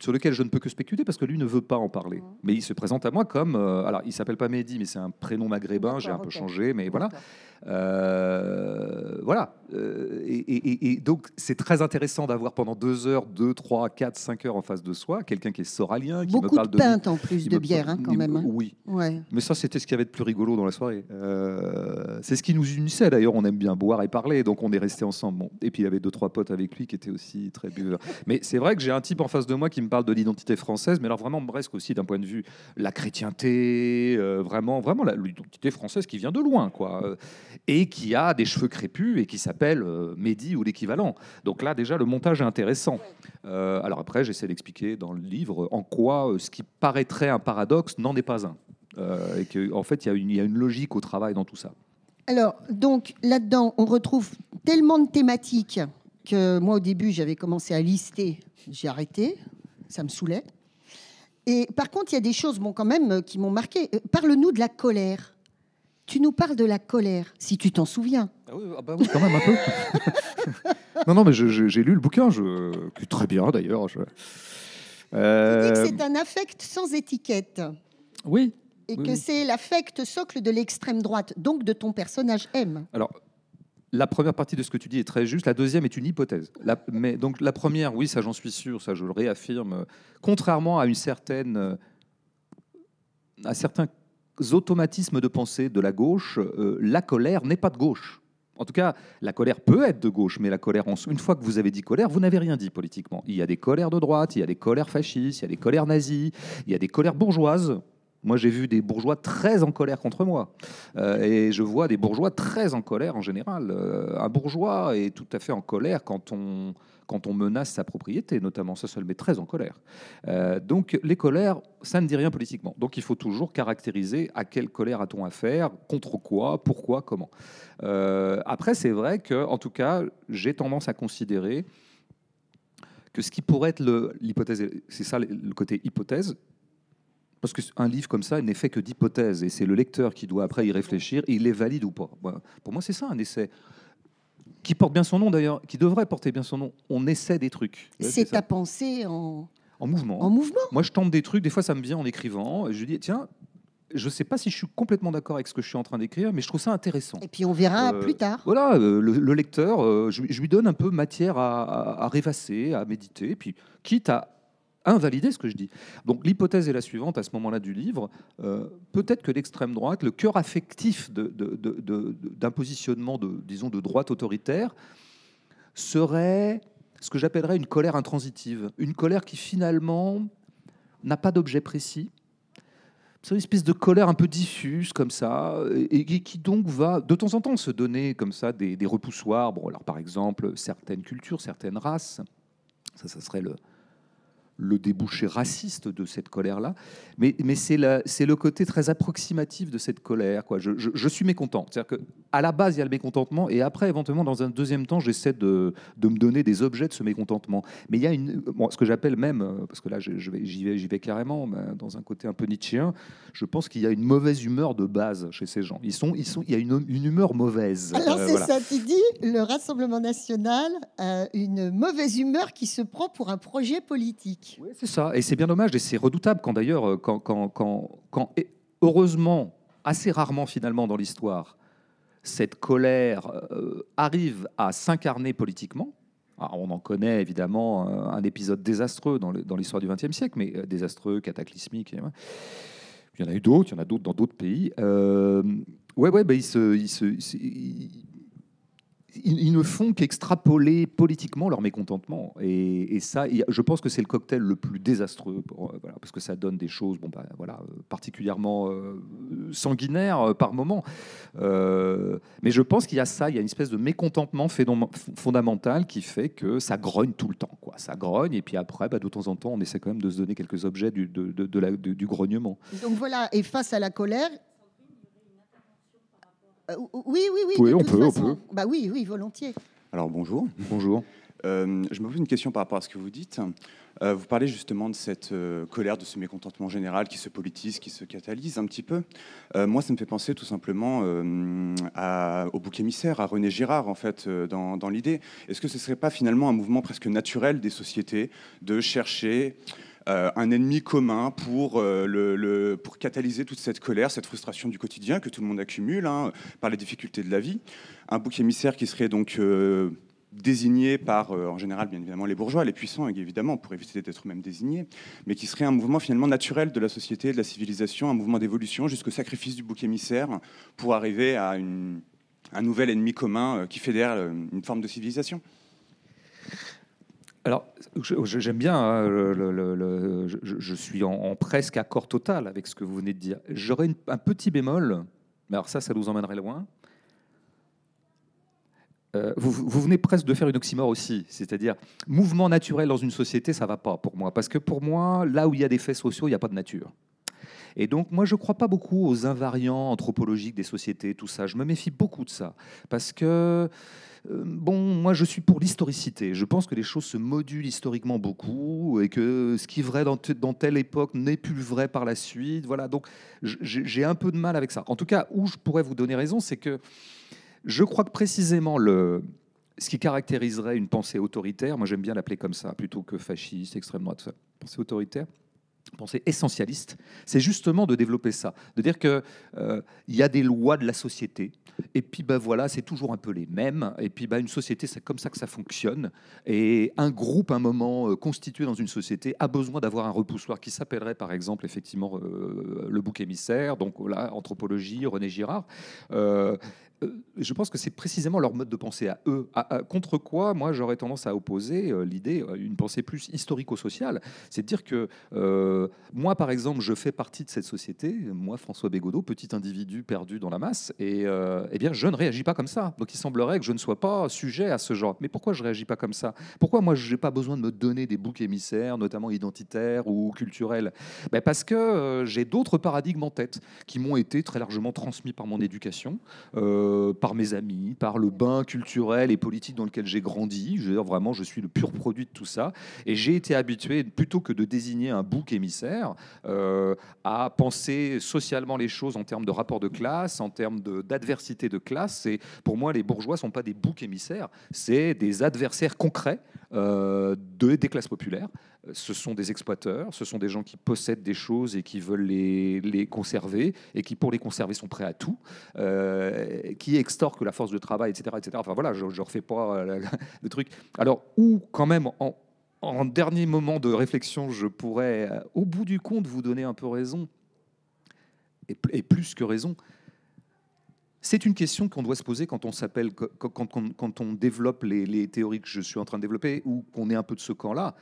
sur lequel je ne peux que spéculer parce que lui ne veut pas en parler. Mais il se présente à moi comme, alors il s'appelle pas Mehdi, mais c'est un prénom maghrébin. J'ai un peu changé, mais voilà. Voilà. Et donc, c'est très intéressant d'avoir pendant 2 heures, 2, 3, 4, 5 heures en face de soi quelqu'un qui est soralien, qui beaucoup me parle de pinte en plus de bière, quand même. Hein. Oui. Ouais. Mais ça, c'était ce qu'il y avait de plus rigolo dans la soirée. C'est ce qui nous unissait d'ailleurs. On aime bien boire et parler, donc on est restés ensemble. Bon. Et puis il y avait 2, 3 potes avec lui qui étaient aussi très buveurs. Mais c'est vrai que j'ai un type en face de moi qui me parle de l'identité française, mais alors vraiment presque aussi d'un point de vue la chrétienté, vraiment l'identité française qui vient de loin, quoi. Et qui a des cheveux crépus et qui s'appelle Mehdi ou l'équivalent. Donc là, déjà, le montage est intéressant. Alors après, j'essaie d'expliquer dans le livre en quoi ce qui paraîtrait un paradoxe n'en est pas un. Et qu'en fait, il y a une logique au travail dans tout ça. Alors, donc, là-dedans, on retrouve tellement de thématiques que moi, au début, j'avais commencé à lister. J'ai arrêté. Ça me saoulait. Et par contre, il y a des choses, quand même, qui m'ont marqué. Parle-nous de la colère. Tu nous parles de la colère, si tu t'en souviens. Ah oui, oui, quand même un peu. non, mais j'ai lu le bouquin, très bien d'ailleurs. Tu dis que c'est un affect sans étiquette. Oui. Et que c'est l'affect socle de l'extrême droite, donc de ton personnage M. Alors, la première partie de ce que tu dis est très juste. La deuxième est une hypothèse. Mais donc la première, oui, ça j'en suis sûr, ça je le réaffirme. Contrairement à certains automatismes de pensée de la gauche, la colère n'est pas de gauche. En tout cas, la colère peut être de gauche, mais la colère, une fois que vous avez dit colère, vous n'avez rien dit politiquement. Il y a des colères de droite, il y a des colères fascistes, il y a des colères nazies, il y a des colères bourgeoises. Moi, j'ai vu des bourgeois très en colère contre moi. Et je vois des bourgeois très en colère en général. Un bourgeois est tout à fait en colère quand on menace sa propriété, notamment. Ça le met très en colère. Donc, les colères, ça ne dit rien politiquement. Donc, il faut toujours caractériser à quelle colère a-t-on affaire, contre quoi, pourquoi, comment. Après, c'est vrai que, en tout cas, j'ai tendance à considérer que ce qui pourrait être l'hypothèse, c'est ça le côté hypothèse, parce qu'un livre comme ça n'est fait que d'hypothèses, et c'est le lecteur qui doit après y réfléchir, et il les valide ou pas. Pour moi, c'est ça un essai. Qui porte bien son nom d'ailleurs, qui devrait porter bien son nom. On essaie des trucs. C'est ta pensée en mouvement. En mouvement. Moi, je tente des trucs, des fois ça me vient en écrivant, et je dis, tiens, je ne sais pas si je suis complètement d'accord avec ce que je suis en train d'écrire, mais je trouve ça intéressant. Et puis on verra plus tard. Voilà, le lecteur, je lui donne un peu matière à rêvasser, à méditer, puis quitte à invalider ce que je dis. Donc l'hypothèse est la suivante à ce moment-là du livre. Peut-être que l'extrême droite, le cœur affectif d'un positionnement disons, de droite autoritaire, serait ce que j'appellerais une colère intransitive. Une colère qui finalement n'a pas d'objet précis. C'est une espèce de colère un peu diffuse comme ça, et qui donc va de temps en temps se donner comme ça des repoussoirs. Bon, alors par exemple, certaines cultures, certaines races, ça serait le débouché raciste de cette colère-là, mais c'est le côté très approximatif de cette colère, quoi. Je suis mécontent. C'est-à-dire qu'à la base, il y a le mécontentement, et après, éventuellement, dans un deuxième temps, j'essaie de me donner des objets de ce mécontentement. Mais il y a ce que j'appelle même, parce que là, j'y vais carrément, dans un côté un peu nietzschéen, je pense qu'il y a une mauvaise humeur de base chez ces gens. Il y a une humeur mauvaise. Alors c'est voilà. Ça, tu dis, le Rassemblement national a une mauvaise humeur qui se prend pour un projet politique. Oui, c'est ça, et c'est bien dommage, et c'est redoutable quand d'ailleurs, heureusement, assez rarement finalement dans l'histoire, cette colère arrive à s'incarner politiquement. Alors, on en connaît évidemment un épisode désastreux dans l'histoire du XXe siècle, mais désastreux, cataclysmique. Il y en a eu d'autres, il y en a d'autres dans d'autres pays. Ils ne font qu'extrapoler politiquement leur mécontentement. Et ça, je pense que c'est le cocktail le plus désastreux, voilà, parce que ça donne des choses particulièrement sanguinaires par moment. Mais je pense qu'il y a ça, il y a une espèce de mécontentement fondamental qui fait que ça grogne tout le temps, quoi. Ça grogne, et puis après, de temps en temps, on essaie quand même de se donner quelques objets du grognement. Donc voilà, et face à la colère... Oui. Oui, on peut. Bah oui, volontiers. Alors bonjour. Bonjour. Je me pose une question par rapport à ce que vous dites. Vous parlez justement de cette colère, de ce mécontentement général qui se politise, qui se catalyse un petit peu. Moi, ça me fait penser tout simplement au bouc émissaire, à René Girard, en fait, dans l'idée. Est-ce que ce ne serait pas finalement un mouvement presque naturel des sociétés de chercher un ennemi commun pour catalyser toute cette colère, cette frustration du quotidien que tout le monde accumule par les difficultés de la vie? Un bouc émissaire qui serait donc désigné par, en général, bien évidemment, les bourgeois, les puissants, évidemment, pour éviter d'être même désignés, mais qui serait un mouvement finalement naturel de la société, de la civilisation, un mouvement d'évolution jusqu'au sacrifice du bouc émissaire pour arriver à un nouvel ennemi commun qui fédère une forme de civilisation. Alors, j'aime bien, hein, je suis en presque accord total avec ce que vous venez de dire. J'aurais un petit bémol, mais alors ça nous emmènerait loin. Vous venez presque de faire une oxymore aussi, c'est-à-dire mouvement naturel dans une société, ça va pas pour moi, parce que pour moi, là où il y a des faits sociaux, il n'y a pas de nature. Et donc, moi, je ne crois pas beaucoup aux invariants anthropologiques des sociétés, tout ça. Je me méfie beaucoup de ça, parce que, bon, moi, je suis pour l'historicité. Je pense que les choses se modulent historiquement beaucoup, et que ce qui est vrai dans telle époque n'est plus vrai par la suite. Voilà, donc j'ai un peu de mal avec ça. En tout cas, où je pourrais vous donner raison, c'est que je crois que précisément ce qui caractériserait une pensée autoritaire, moi j'aime bien l'appeler comme ça, plutôt que fasciste, extrême droite, pensée autoritaire, pensée essentialiste, c'est justement de développer ça, de dire que y a des lois de la société, et puis voilà, c'est toujours un peu les mêmes, et puis une société, c'est comme ça que ça fonctionne, et un groupe, un moment constitué dans une société, a besoin d'avoir un repoussoir qui s'appellerait par exemple effectivement le bouc émissaire, donc là, anthropologie, René Girard. Je pense que c'est précisément leur mode de pensée à eux. Contre quoi, moi, j'aurais tendance à opposer l'idée, une pensée plus historico-sociale. C'est de dire que moi, par exemple, je fais partie de cette société. Moi, François Bégodeau, petit individu perdu dans la masse, et eh bien, je ne réagis pas comme ça. Donc, il semblerait que je ne sois pas sujet à ce genre. Mais pourquoi je ne réagis pas comme ça? Pourquoi moi, je n'ai pas besoin de me donner des boucs émissaires, notamment identitaires ou culturels? Parce que j'ai d'autres paradigmes en tête qui m'ont été très largement transmis par mon éducation. Par mes amis, par le bain culturel et politique dans lequel j'ai grandi. Je veux dire, vraiment, je suis le pur produit de tout ça. Et j'ai été habitué, plutôt que de désigner un bouc émissaire, à penser socialement les choses en termes de rapport de classe, en termes d'adversité de classe. Et pour moi, les bourgeois ne sont pas des boucs émissaires, c'est des adversaires concrets des classes populaires. Ce sont des exploiteurs, ce sont des gens qui possèdent des choses et qui veulent les conserver, et qui, pour les conserver, sont prêts à tout, qui extorquent la force de travail, etc. etc. Enfin voilà, je ne refais pas le truc. Alors, où quand même, en dernier moment de réflexion, je pourrais, au bout du compte, vous donner un peu raison, et plus que raison. C'est une question qu'on doit se poser quand on développe les théories que je suis en train de développer, ou qu'on est un peu de ce camp-là.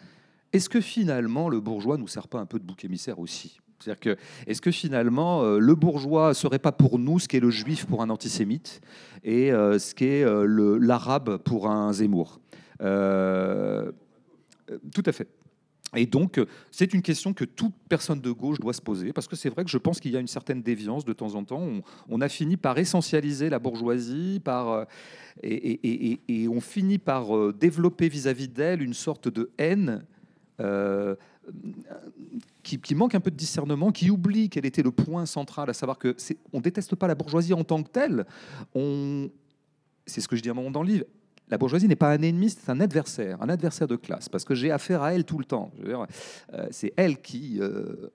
Est-ce que finalement le bourgeois nous sert pas un peu de bouc émissaire aussi? C'est-à-dire que, est-ce que finalement le bourgeois serait pas pour nous ce qu'est le juif pour un antisémite, et ce qu'est l'arabe pour un Zemmour? Tout à fait. Et donc, c'est une question que toute personne de gauche doit se poser, parce que c'est vrai que je pense qu'il y a une certaine déviance de temps en temps. On a fini par essentialiser la bourgeoisie, et on finit par développer vis-à-vis d'elle une sorte de haine qui manque un peu de discernement, qui oublie quel était le point central, à savoir que on déteste pas la bourgeoisie en tant que telle. C'est ce que je dis à un moment dans le livre. La bourgeoisie n'est pas un ennemi, c'est un adversaire de classe, parce que j'ai affaire à elle tout le temps. Je veux dire, c'est elle qui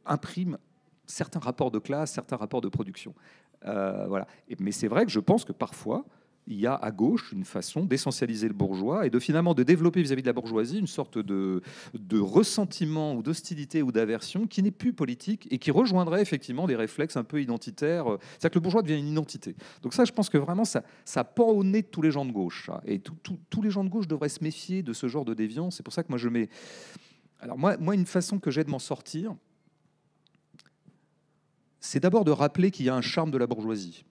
imprime certains rapports de classe, certains rapports de production. Voilà. Mais c'est vrai que je pense que parfois, il y a à gauche une façon d'essentialiser le bourgeois et de finalement de développer vis-à-vis de la bourgeoisie une sorte de ressentiment ou d'hostilité ou d'aversion qui n'est plus politique et qui rejoindrait effectivement des réflexes un peu identitaires. C'est-à-dire que le bourgeois devient une identité. Donc ça, je pense que vraiment, ça pend au nez de tous les gens de gauche. Ça. Et tous les gens de gauche devraient se méfier de ce genre de déviance. C'est pour ça que moi, je mets... Alors moi, une façon que j'ai de m'en sortir, c'est d'abord de rappeler qu'il y a un charme de la bourgeoisie.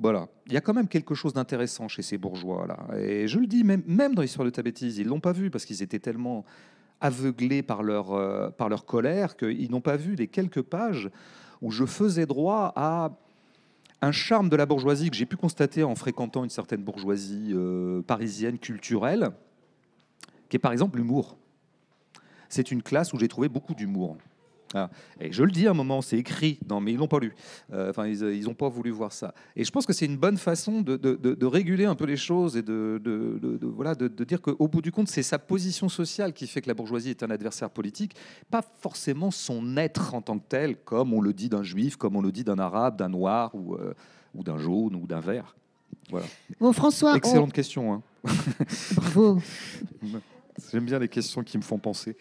Voilà. Il y a quand même quelque chose d'intéressant chez ces bourgeois-là. Et je le dis, même dans l'histoire de ta bêtise, ils ne l'ont pas vu parce qu'ils étaient tellement aveuglés par leur colère qu'ils n'ont pas vu les quelques pages où je faisais droit à un charme de la bourgeoisie que j'ai pu constater en fréquentant une certaine bourgeoisie parisienne culturelle, qui est par exemple l'humour. C'est une classe où j'ai trouvé beaucoup d'humour. Ah. Et je le dis à un moment, c'est écrit, non, mais ils l'ont pas lu. Enfin, ils n'ont pas voulu voir ça. Et je pense que c'est une bonne façon de réguler un peu les choses et voilà, de dire qu'au bout du compte, c'est sa position sociale qui fait que la bourgeoisie est un adversaire politique, pas forcément son être en tant que tel, comme on le dit d'un juif, comme on le dit d'un arabe, d'un noir ou d'un jaune ou d'un vert. Voilà. Bon, François. Excellente question. Hein. Bravo. J'aime bien les questions qui me font penser.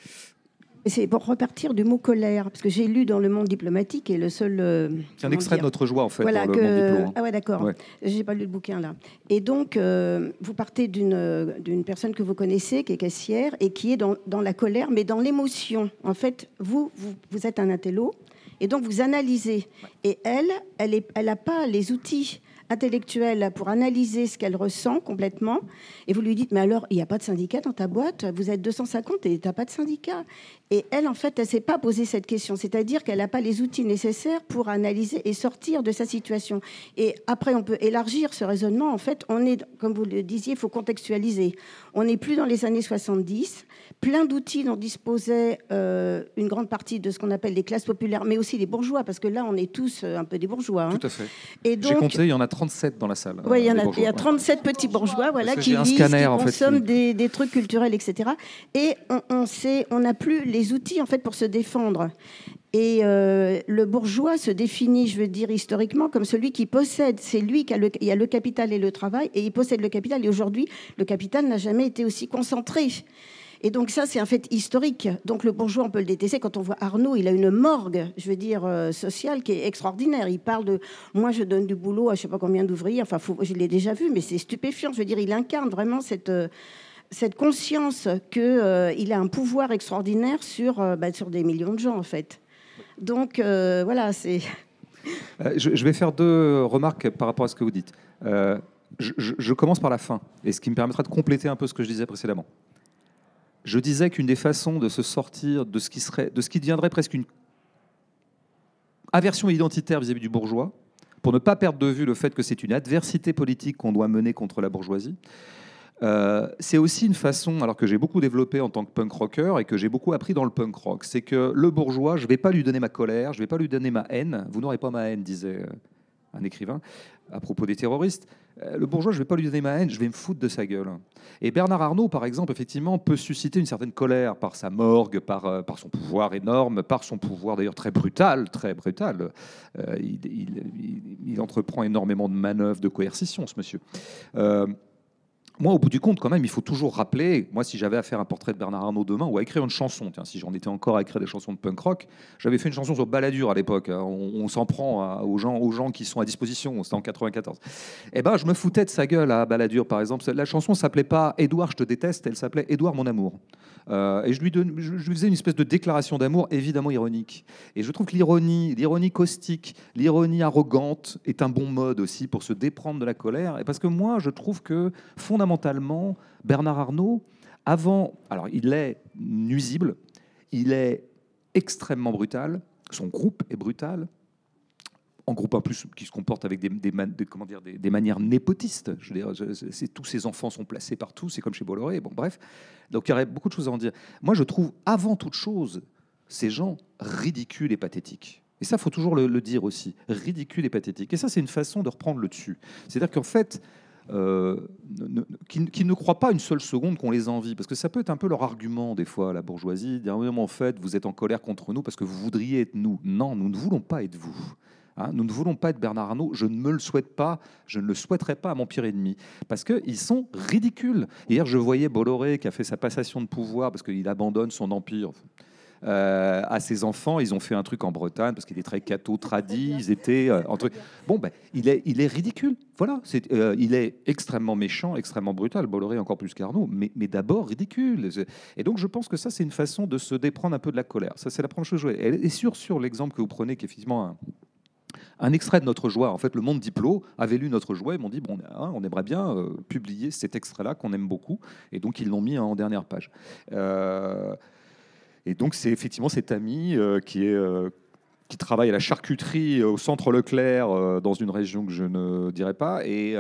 C'est pour repartir du mot colère, parce que j'ai lu dans Le Monde diplomatique et le seul. C'est un extrait de Notre joie, en fait, voilà, dans Le Monde diplomatique. Ah ouais, d'accord. Ouais. J'ai pas lu le bouquin là. Et donc, vous partez d'une personne que vous connaissez, qui est caissière et qui est dans la colère, mais dans l'émotion. En fait, vous êtes un intello, et donc vous analysez. Et elle n'a pas les outils intellectuelle pour analyser ce qu'elle ressent complètement, et vous lui dites mais alors il n'y a pas de syndicat dans ta boîte, vous êtes 250 et tu n'as pas de syndicat. Et elle, en fait, elle ne s'est pas posé cette question, c'est-à-dire qu'elle n'a pas les outils nécessaires pour analyser et sortir de sa situation. Et après on peut élargir ce raisonnement. En fait, on est, comme vous le disiez, il faut contextualiser. On n'est plus dans les années 70, plein d'outils dont disposait une grande partie de ce qu'on appelle les classes populaires, mais aussi les bourgeois, parce que là on est tous un peu des bourgeois, hein. Tout à fait. Et donc, j'ai compté, il y en a 37 dans la salle. Oui, il y a 37 petits bourgeois, voilà, qui lisent, scanner, qui en consomment fait, des trucs culturels, etc. Et on n'a plus les outils, en fait, pour se défendre. Et le bourgeois se définit, je veux dire, historiquement, comme celui qui possède. C'est lui qui a le capital et le travail, et il possède le capital. Et aujourd'hui, le capital n'a jamais été aussi concentré. Et donc ça, c'est un fait historique. Donc le bourgeois, on peut le détester. Quand on voit Arnaud, il a une morgue, je veux dire, sociale qui est extraordinaire. Il parle de « moi, je donne du boulot à je ne sais pas combien d'ouvriers ». Enfin, je l'ai déjà vu, mais c'est stupéfiant. Je veux dire, il incarne vraiment cette conscience qu'il a un pouvoir extraordinaire sur des millions de gens, en fait. Donc, voilà, c'est... Je vais faire deux remarques par rapport à ce que vous dites. Je commence par la fin, et ce qui me permettra de compléter un peu ce que je disais précédemment. Je disais qu'une des façons de se sortir de ce qui deviendrait presque une aversion identitaire vis-à-vis du bourgeois, pour ne pas perdre de vue le fait que c'est une adversité politique qu'on doit mener contre la bourgeoisie, c'est aussi une façon, alors que j'ai beaucoup développé en tant que punk rocker et que j'ai beaucoup appris dans le punk rock, c'est que le bourgeois, je ne vais pas lui donner ma colère, je ne vais pas lui donner ma haine. Vous n'aurez pas ma haine, disait un écrivain à propos des terroristes. Le bourgeois, je ne vais pas lui donner ma haine, je vais me foutre de sa gueule. Et Bernard Arnault, par exemple, effectivement, peut susciter une certaine colère par sa morgue, par son pouvoir énorme, par son pouvoir d'ailleurs très brutal, très brutal. Il entreprend énormément de manœuvres de coercition, ce monsieur. Moi, au bout du compte, quand même, il faut toujours rappeler, moi, si j'avais à faire un portrait de Bernard Arnault demain, ou à écrire une chanson, tiens, si j'en étais encore à écrire des chansons de punk rock, j'avais fait une chanson sur Balladur à l'époque, hein, on s'en prend aux gens qui sont à disposition, c'était en 94. Eh ben, je me foutais de sa gueule à Balladur, par exemple. La chanson s'appelait pas « Édouard, je te déteste », elle s'appelait « Édouard, mon amour ». Et je lui faisais une espèce de déclaration d'amour évidemment ironique. Et je trouve que l'ironie caustique, l'ironie arrogante est un bon mode aussi pour se déprendre de la colère. Et parce que moi, je trouve que fondamentalement, Bernard Arnault, alors il est nuisible, il est extrêmement brutal, son groupe est brutal. En groupe en plus qui se comporte avec des manières népotistes. Je veux dire, tous ces enfants sont placés partout, c'est comme chez Bolloré. Bon, bref, donc il y aurait beaucoup de choses à en dire. Moi, je trouve avant toute chose ces gens ridicules et pathétiques. Et ça, faut toujours le dire aussi, ridicule et pathétique. Et ça, c'est une façon de reprendre le dessus. C'est-à-dire qu'en fait, qui ne croient pas une seule seconde qu'on les envie, parce que ça peut être un peu leur argument des fois, la bourgeoisie, dire oui, mais en fait, vous êtes en colère contre nous parce que vous voudriez être nous. Non, nous ne voulons pas être vous. Hein, nous ne voulons pas être Bernard Arnault, je ne me le souhaite pas, je ne le souhaiterais pas à mon pire ennemi, parce qu'ils sont ridicules. Hier, je voyais Bolloré qui a fait sa passation de pouvoir parce qu'il abandonne son empire à ses enfants. Ils ont fait un truc en Bretagne parce qu'il est très catho, tradit, ils étaient entre... Bon, ben, il est ridicule, voilà. Il est extrêmement méchant, extrêmement brutal, Bolloré encore plus qu'Arnault, mais d'abord ridicule. Et donc, je pense que ça, c'est une façon de se déprendre un peu de la colère. Ça, c'est la première chose. Et sur l'exemple que vous prenez, qui est effectivement un extrait de Notre joie. En fait, le Monde Diplo avait lu Notre joie et m'ont dit bon, on aimerait bien publier cet extrait-là qu'on aime beaucoup. Et donc, ils l'ont mis en dernière page. Et donc, c'est effectivement cet ami qui est qui travaille à la charcuterie au centre Leclerc, dans une région que je ne dirais pas, et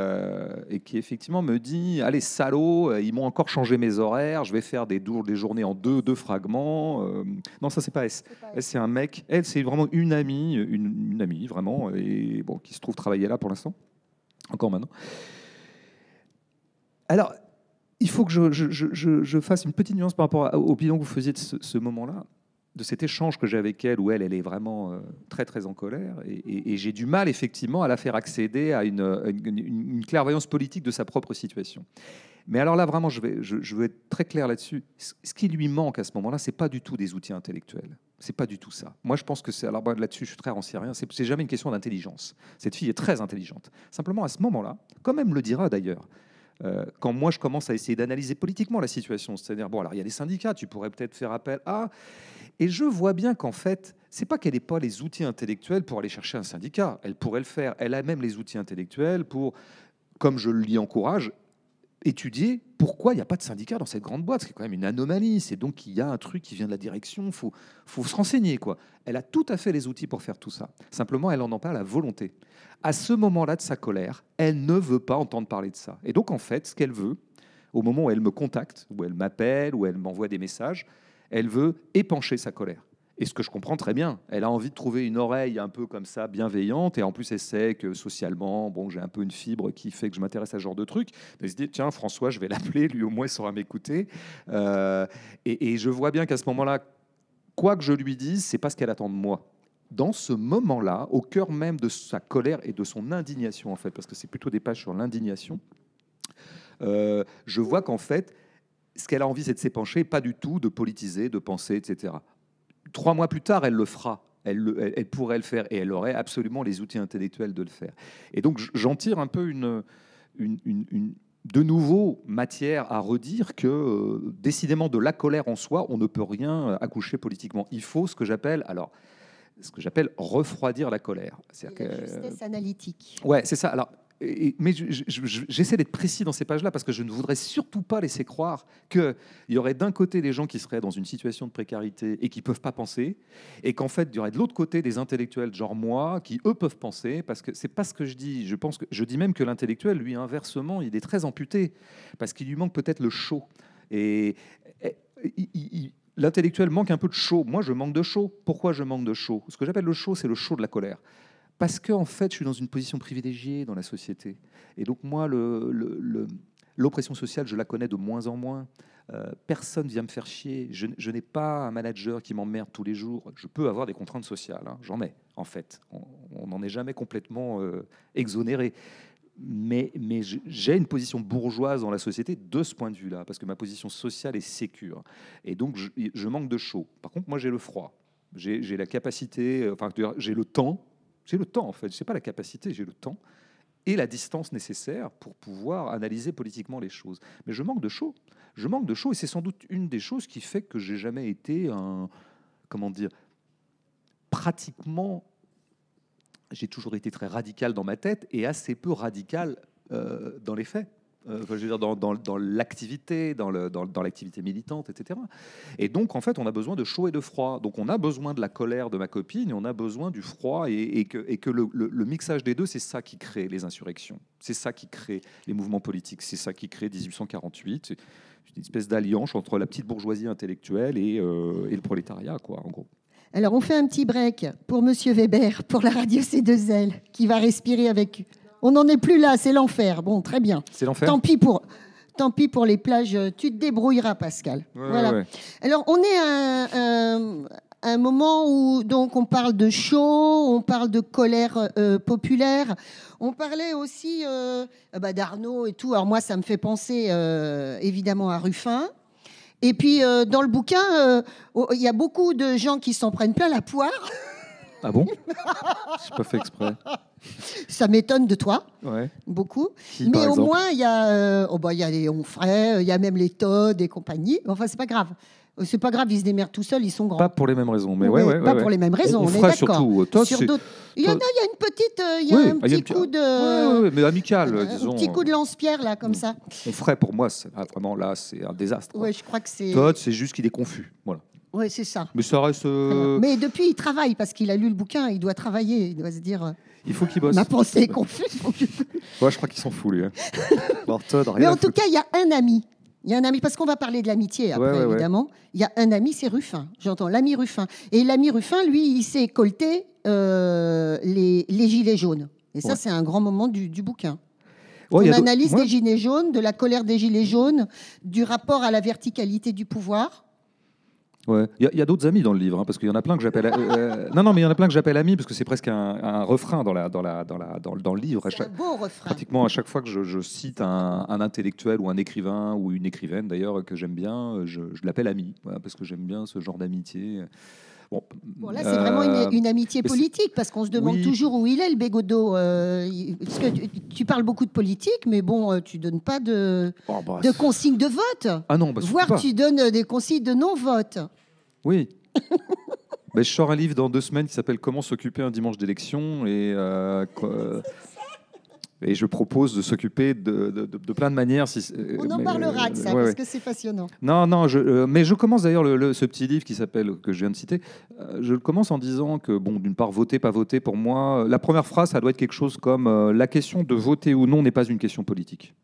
qui effectivement me dit: allez, salauds, ils m'ont encore changé mes horaires, je vais faire des journées en deux fragments. Non, ça, c'est pas S. S, c'est un mec. Elle, c'est vraiment une amie, vraiment, et bon, qui se trouve travailler là pour l'instant, encore maintenant. Alors, il faut que je fasse une petite nuance par rapport au bilan que vous faisiez de ce moment-là, de cet échange que j'ai avec elle, où elle est vraiment très, très en colère. Et j'ai du mal, effectivement, à la faire accéder à une clairvoyance politique de sa propre situation. Mais alors là, vraiment, je veux être très clair là-dessus. Ce qui lui manque à ce moment-là, c'est pas du tout des outils intellectuels. C'est pas du tout ça. Moi, je pense que c'est... Alors là-dessus, je suis très rancérien. C'est jamais une question d'intelligence. Cette fille est très intelligente. Simplement, à ce moment-là, comme elle me le dira d'ailleurs, quand moi je commence à essayer d'analyser politiquement la situation, c'est-à-dire, bon, alors il y a des syndicats, tu pourrais peut-être faire appel à... Et je vois bien qu'en fait, c'est pas qu'elle n'ait pas les outils intellectuels pour aller chercher un syndicat. Elle pourrait le faire. Elle a même les outils intellectuels pour, comme je l'y encourage, étudier pourquoi il n'y a pas de syndicat dans cette grande boîte. C'est quand même une anomalie. C'est donc qu'il y a un truc qui vient de la direction. Faut se renseigner, quoi. Elle a tout à fait les outils pour faire tout ça. Simplement, elle n'en a pas la volonté. À ce moment-là de sa colère, elle ne veut pas entendre parler de ça. Et donc, en fait, ce qu'elle veut, au moment où elle me contacte, où elle m'appelle, où elle m'envoie des messages, elle veut épancher sa colère. Et ce que je comprends très bien, elle a envie de trouver une oreille un peu comme ça, bienveillante, et en plus elle sait que socialement, bon, j'ai un peu une fibre qui fait que je m'intéresse à ce genre de truc. Elle se dit, tiens, François, je vais l'appeler, lui au moins il saura m'écouter. Et je vois bien qu'à ce moment-là, quoi que je lui dise, c'est pas ce qu'elle attend de moi. Dans ce moment-là, au cœur même de sa colère et de son indignation, en fait, parce que c'est plutôt des pages sur l'indignation, je vois qu'en fait, ce qu'elle a envie, c'est de s'épancher, pas du tout de politiser, de penser, etc. 3 mois plus tard, elle le fera. Elle pourrait le faire et elle aurait absolument les outils intellectuels de le faire. Et donc, j'en tire un peu de nouveau matière à redire que, décidément, de la colère en soi, on ne peut rien accoucher politiquement. Il faut ce que j'appelle refroidir la colère. C'est la justesse analytique. Ouais, c'est ça. Alors, mais j'essaie d'être précis dans ces pages-là parce que je ne voudrais surtout pas laisser croire qu'il y aurait d'un côté des gens qui seraient dans une situation de précarité et qui ne peuvent pas penser, et qu'en fait, il y aurait de l'autre côté des intellectuels, genre moi, qui, eux, peuvent penser, parce que c'est pas ce que je dis. Je dis même que l'intellectuel, lui, inversement, il est très amputé, parce qu'il lui manque peut-être le chaud. Et l'intellectuel manque un peu de chaud. Moi, je manque de chaud. Pourquoi je manque de chaud? Ce que j'appelle le chaud, c'est le chaud de la colère. Parce qu'en fait, je suis dans une position privilégiée dans la société. Et donc, moi, l'oppression sociale, je la connais de moins en moins. Personne ne vient me faire chier. Je n'ai pas un manager qui m'emmerde tous les jours. Je peux avoir des contraintes sociales. Hein. J'en ai, en fait. On n'en est jamais complètement exonéré. Mais j'ai une position bourgeoise dans la société de ce point de vue-là, parce que ma position sociale est sécure. Et donc, je manque de chaud. Par contre, moi, j'ai le froid. J'ai la capacité, enfin, j'ai le temps. J'ai le temps, en fait. Je n'ai pas la capacité, j'ai le temps et la distance nécessaire pour pouvoir analyser politiquement les choses. Mais je manque de chaud. Je manque de chaud, et c'est sans doute une des choses qui fait que j'ai jamais été pratiquement... J'ai toujours été très radical dans ma tête et assez peu radical dans les faits. Je veux dire, dans l'activité, dans l'activité militante, etc. Et donc, en fait, on a besoin de chaud et de froid. Donc, on a besoin de la colère de ma copine et on a besoin du froid. Et que le mixage des deux, c'est ça qui crée les insurrections. C'est ça qui crée les mouvements politiques. C'est ça qui crée 1848. C'est une espèce d'alliance entre la petite bourgeoisie intellectuelle et le prolétariat, quoi, en gros. Alors, on fait un petit break pour Monsieur Weber, pour la radio C2L, qui va respirer avec... On n'en est plus là, c'est l'enfer. Bon, très bien. C'est l'enfer. Tant pis pour les plages. Tu te débrouilleras, Pascal. Ouais, voilà. Ouais. Alors, on est à un moment où donc on parle de chaud, on parle de colère populaire. On parlait aussi d'Arnaud et tout. Alors moi, ça me fait penser évidemment à Ruffin. Et puis, dans le bouquin, il y a beaucoup de gens qui s'en prennent plein la poire. Ah bon? Je n'ai pas fait exprès. Ça m'étonne de toi, Ouais. beaucoup. Qui, par mais au exemple moins, il y a les Onfray, il y a même les Todd et compagnie. Enfin, c'est pas grave. C'est pas grave, ils se démerdent tout seuls, ils sont grands. Pas pour les mêmes raisons, mais Pas pour les mêmes raisons, on est ferait d'accord. surtout. Toi, Sur d'autres- il y a une petite, un petit coup de... mais amical, disons. Un petit coup de lance-pierre, là, comme ça. On ferait pour moi, vraiment, là, c'est un désastre. Ouais, je crois que c'est... Todd, c'est juste qu'il est confus. Voilà. Oui, c'est ça. Mais ça reste. Mais depuis, il travaille parce qu'il a lu le bouquin. Il doit travailler. Il doit se dire. Il faut qu'il bosse. Ma pensée est confuse. Ouais, je crois qu'il s'en fout, lui. Hein. Bon, Todd, rien Mais à en tout foutre. cas, il y a un ami. Il y a un ami, parce qu'on va parler de l'amitié après, Ouais. évidemment. Il y a un ami, c'est Ruffin. J'entends l'ami Ruffin. Et l'ami Ruffin, lui, il s'est colté les gilets jaunes. Et ça, Ouais. c'est un grand moment du bouquin. Ouais, il y On a analyse ouais. des gilets jaunes, de la colère des gilets jaunes, du rapport à la verticalité du pouvoir. Ouais. Il y a d'autres amis dans le livre, hein, parce qu'il y en a plein que j'appelle. Non, mais il y en a plein que j'appelle amis, parce que c'est presque un refrain dans le livre. C'est un beau refrain. Pratiquement à chaque fois que je cite un intellectuel ou un écrivain ou une écrivaine d'ailleurs que j'aime bien, je l'appelle ami, voilà, parce que j'aime bien ce genre d'amitié. Bon, là, c'est vraiment une amitié mais politique, parce qu'on se demande oui. toujours où il est, le Bégodeau. Parce que tu parles beaucoup de politique, mais bon, tu donnes pas de consignes de vote. Ah non, bah, surtout Voire pas. tu donnes des consignes de non-vote. Oui. Ben, je sors un livre dans 2 semaines qui s'appelle Comment s'occuper un dimanche d'élection et je propose de s'occuper de plein de manières. On en parlera de ça, parce que c'est passionnant. Non, mais je commence d'ailleurs ce petit livre que je viens de citer. Je le commence en disant que, bon, d'une part, voter, pas voter, pour moi, la première phrase, ça doit être quelque chose comme la question de voter ou non n'est pas une question politique.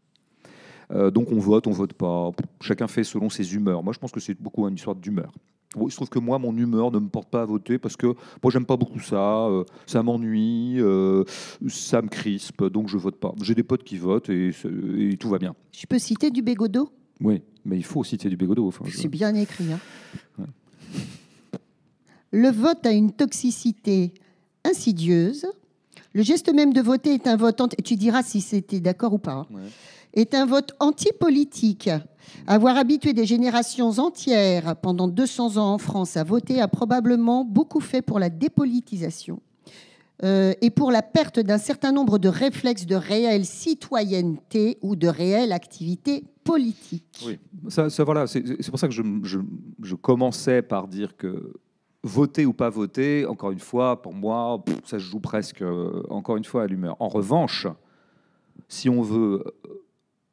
Donc on vote pas. Chacun fait selon ses humeurs. Moi, je pense que c'est beaucoup une histoire d'humeur. Bon, il se trouve que moi, mon humeur ne me porte pas à voter parce que moi, j'aime pas beaucoup ça. Ça m'ennuie, ça me crispe, donc je vote pas. J'ai des potes qui votent et tout va bien. Je peux citer du Bégodeau? Oui, mais il faut citer du Bégodeau. Enfin, c'est bien écrit. Hein. Ouais. Le vote a une toxicité insidieuse. Le geste même de voter est un vote... Tu diras si c'était d'accord ou pas. Ouais. Est un vote anti-politique. Avoir habitué des générations entières pendant 200 ans en France à voter a probablement beaucoup fait pour la dépolitisation et pour la perte d'un certain nombre de réflexes de réelle citoyenneté ou de réelle activité politique. Oui, voilà, c'est pour ça que je commençais par dire que voter ou pas voter, encore une fois, pour moi, ça se joue presque, encore une fois, à l'humeur. En revanche, si on veut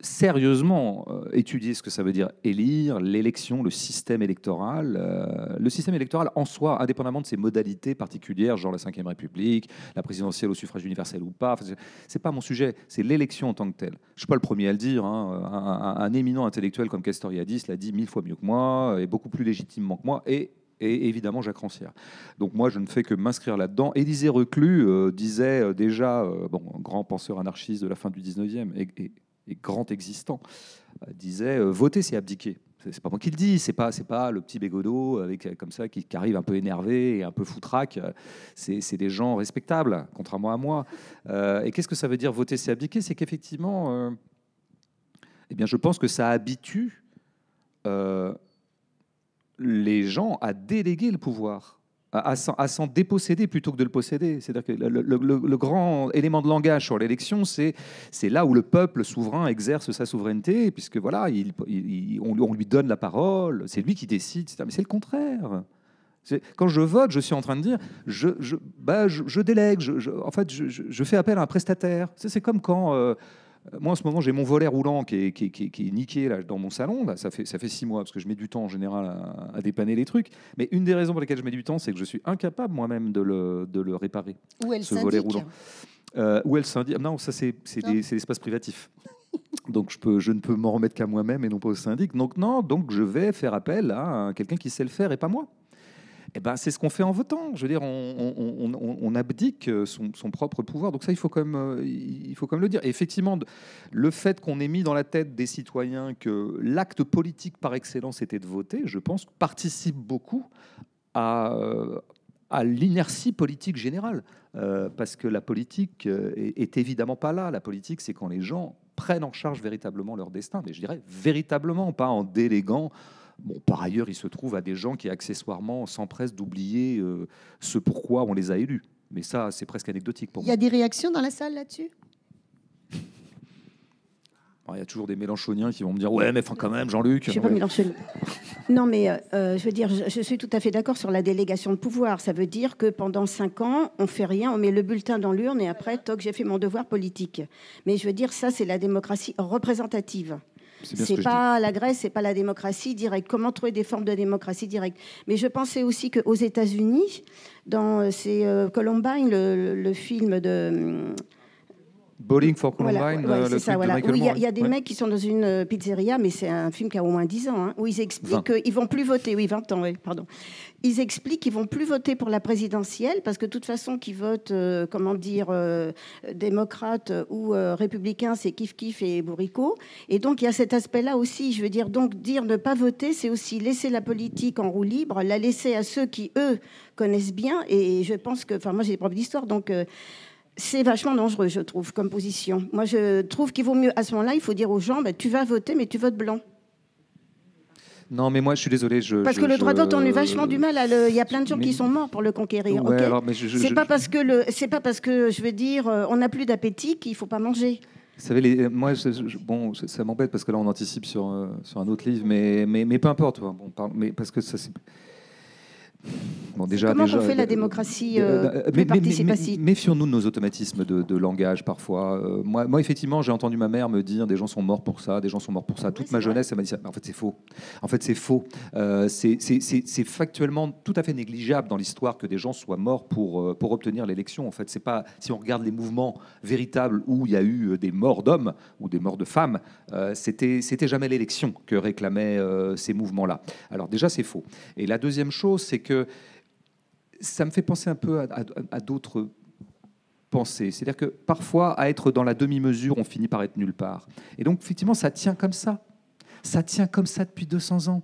sérieusement étudier ce que ça veut dire élire, l'élection, le système électoral en soi, indépendamment de ses modalités particulières, genre la Ve République, la présidentielle au suffrage universel ou pas, c'est pas mon sujet, c'est l'élection en tant que telle. Je suis pas le premier à le dire, hein. Un éminent intellectuel comme Castoriadis l'a dit 1000 fois mieux que moi, et beaucoup plus légitimement que moi, et évidemment Jacques Rancière. Donc moi, je ne fais que m'inscrire là-dedans. Élisée Reclus disait déjà, grand penseur anarchiste de la fin du 19e, et grand existant, disait voter, c'est abdiquer. C'est pas moi qui le dis, c'est pas le petit Bégodeau avec comme ça qui arrive un peu énervé et un peu foutraque. C'est des gens respectables, contrairement à moi. Et qu'est-ce que ça veut dire voter, c'est abdiquer? C'est qu'effectivement, eh bien, je pense que ça habitue les gens à déléguer le pouvoir, à s'en déposséder plutôt que de le posséder. C'est-à-dire que le grand élément de langage sur l'élection, c'est là où le peuple souverain exerce sa souveraineté, puisque voilà, on lui donne la parole, c'est lui qui décide, etc. Mais c'est le contraire. Quand je vote, je suis en train de dire, je délègue, en fait, je fais appel à un prestataire. C'est comme quand... moi, en ce moment, j'ai mon volet roulant qui est niqué là, dans mon salon. Là, ça fait 6 mois, parce que je mets du temps en général à dépanner les trucs. Mais une des raisons pour lesquelles je mets du temps, c'est que je suis incapable moi-même de le réparer. Où elle ce syndique. Volet roulant. Où elle syndique. Non, ça, c'est l'espace privatif. Donc, je ne peux m'en remettre qu'à moi-même et non pas au syndic. Donc, je vais faire appel à quelqu'un qui sait le faire et pas moi. Eh ben, c'est ce qu'on fait en votant. Je veux dire, on abdique son propre pouvoir. Donc ça, il faut quand même le dire. Et effectivement, le fait qu'on ait mis dans la tête des citoyens que l'acte politique par excellence était de voter, je pense, participe beaucoup à l'inertie politique générale. Parce que la politique est évidemment pas là. La politique, c'est quand les gens prennent en charge véritablement leur destin. Mais je dirais véritablement, pas en déléguant. Bon, par ailleurs, il se trouve à des gens qui, accessoirement, s'empressent d'oublier ce pourquoi on les a élus. Mais ça, c'est presque anecdotique pour moi. Il y a des réactions dans la salle là-dessus? Il y a toujours des mélanchoniens qui vont me dire « Ouais, mais quand même, Jean-Luc... » Je ne suis pas mélanchonien. Non, mais je veux dire, je suis tout à fait d'accord sur la délégation de pouvoir. Ça veut dire que pendant 5 ans, on ne fait rien, on met le bulletin dans l'urne et après, toc, j'ai fait mon devoir politique. Mais je veux dire, ça, c'est la démocratie représentative. C'est bien ce C'est que je pas la Grèce, c'est pas la démocratie directe. Comment trouver des formes de démocratie directe? Mais je pensais aussi qu'aux États-Unis, dans Columbine, le film de Bowling for voilà, Columbine, ouais, le c'est truc ça, de voilà. Michael Oui, Moore. il y a des Ouais. mecs qui sont dans une pizzeria, mais c'est un film qui a au moins 10 ans, hein, où ils expliquent 20. qu'ils vont plus voter. Oui, 20 ans, oui, pardon. Ils expliquent qu'ils vont plus voter pour la présidentielle parce que de toute façon, qu'ils votent, démocrate ou républicain, c'est kiff-kiff et bourricot. Et donc, il y a cet aspect-là aussi. Je veux dire, donc, dire ne pas voter, c'est aussi laisser la politique en roue libre, la laisser à ceux qui, eux, connaissent bien. Et je pense que, enfin, moi, j'ai des profs d'histoire, donc... c'est vachement dangereux, je trouve, comme position. Moi, je trouve qu'il vaut mieux, à ce moment-là, il faut dire aux gens, bah, tu vas voter, mais tu votes blanc. Non, mais moi, je suis désolé. Parce que le droit de vote, on a eu vachement du mal à le... Il y a plein de gens Mais- qui sont morts pour le conquérir, Ouais, ok. alors, mais C'est pas parce que c'est pas parce que, je veux dire, on n'a plus d'appétit qu'il faut pas manger. Vous savez, moi, bon, ça m'embête parce que là, on anticipe sur un autre livre, mais peu importe. Bon, mais parce que ça, c'est. Bon, Comment on fait la démocratie plus participative? Méfions-nous de nos automatismes de langage parfois. Moi, effectivement, j'ai entendu ma mère me dire des gens sont morts pour ça, des gens sont morts pour ça. Toute ma jeunesse, elle m'a dit ça. Mais en fait, c'est faux. En fait, c'est faux. C'est factuellement tout à fait négligeable dans l'histoire que des gens soient morts pour obtenir l'élection. En fait, c'est pas, si on regarde les mouvements véritables où il y a eu des morts d'hommes ou des morts de femmes, c'était jamais l'élection que réclamaient ces mouvements-là. Alors déjà, c'est faux. Et la deuxième chose, c'est que ça me fait penser un peu à d'autres pensées. C'est-à-dire que parfois, à être dans la demi-mesure, on finit par être nulle part. Et donc, effectivement, ça tient comme ça. Ça tient comme ça depuis 200 ans.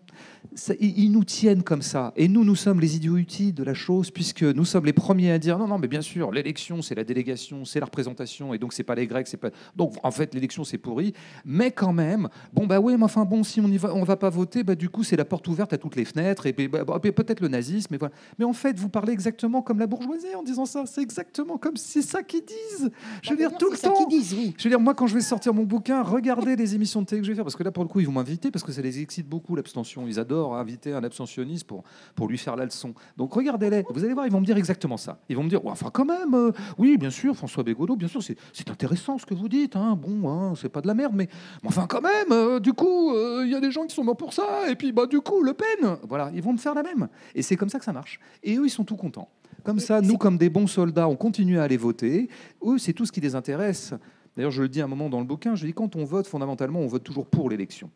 Ils nous tiennent comme ça. Et nous sommes les idiots utiles de la chose, puisque nous sommes les premiers à dire non, mais bien sûr, l'élection, c'est la délégation, c'est la représentation, et donc c'est pas les Grecs, c'est pas. Donc en fait, l'élection, c'est pourri. Mais quand même, bon, bah oui, mais enfin, bon, si on va pas voter, bah du coup, c'est la porte ouverte à toutes les fenêtres, et peut-être le nazisme, et voilà. Mais en fait, vous parlez exactement comme la bourgeoisie en disant ça. C'est exactement comme c'est ça qu'ils disent. Je veux dire, tout le temps. C'est ça qu'ils disent, oui. Je veux dire, moi, quand je vais sortir mon bouquin, regardez les émissions de télé que je vais faire, parce que là, pour le coup, ils vont m'inviter, parce que ça les excite beaucoup, l'abstention. Ils adorent inviter un abstentionniste pour lui faire la leçon. Donc, regardez-les. Vous allez voir, ils vont me dire exactement ça. Ils vont me dire, ouais, enfin, quand même, oui, bien sûr, François Bégodeau, bien sûr, c'est intéressant ce que vous dites. Hein, bon, hein, c'est pas de la merde, mais enfin, quand même, du coup, il y a des gens qui sont morts pour ça, et puis, bah, du coup, Le Pen. Voilà, ils vont me faire la même. Et c'est comme ça que ça marche. Et eux, ils sont tout contents. Comme ça, nous, comme des bons soldats, on continue à aller voter. Eux, c'est tout ce qui les intéresse. D'ailleurs, je le dis à un moment dans le bouquin, je dis quand on vote, fondamentalement, on vote toujours pour l'élection.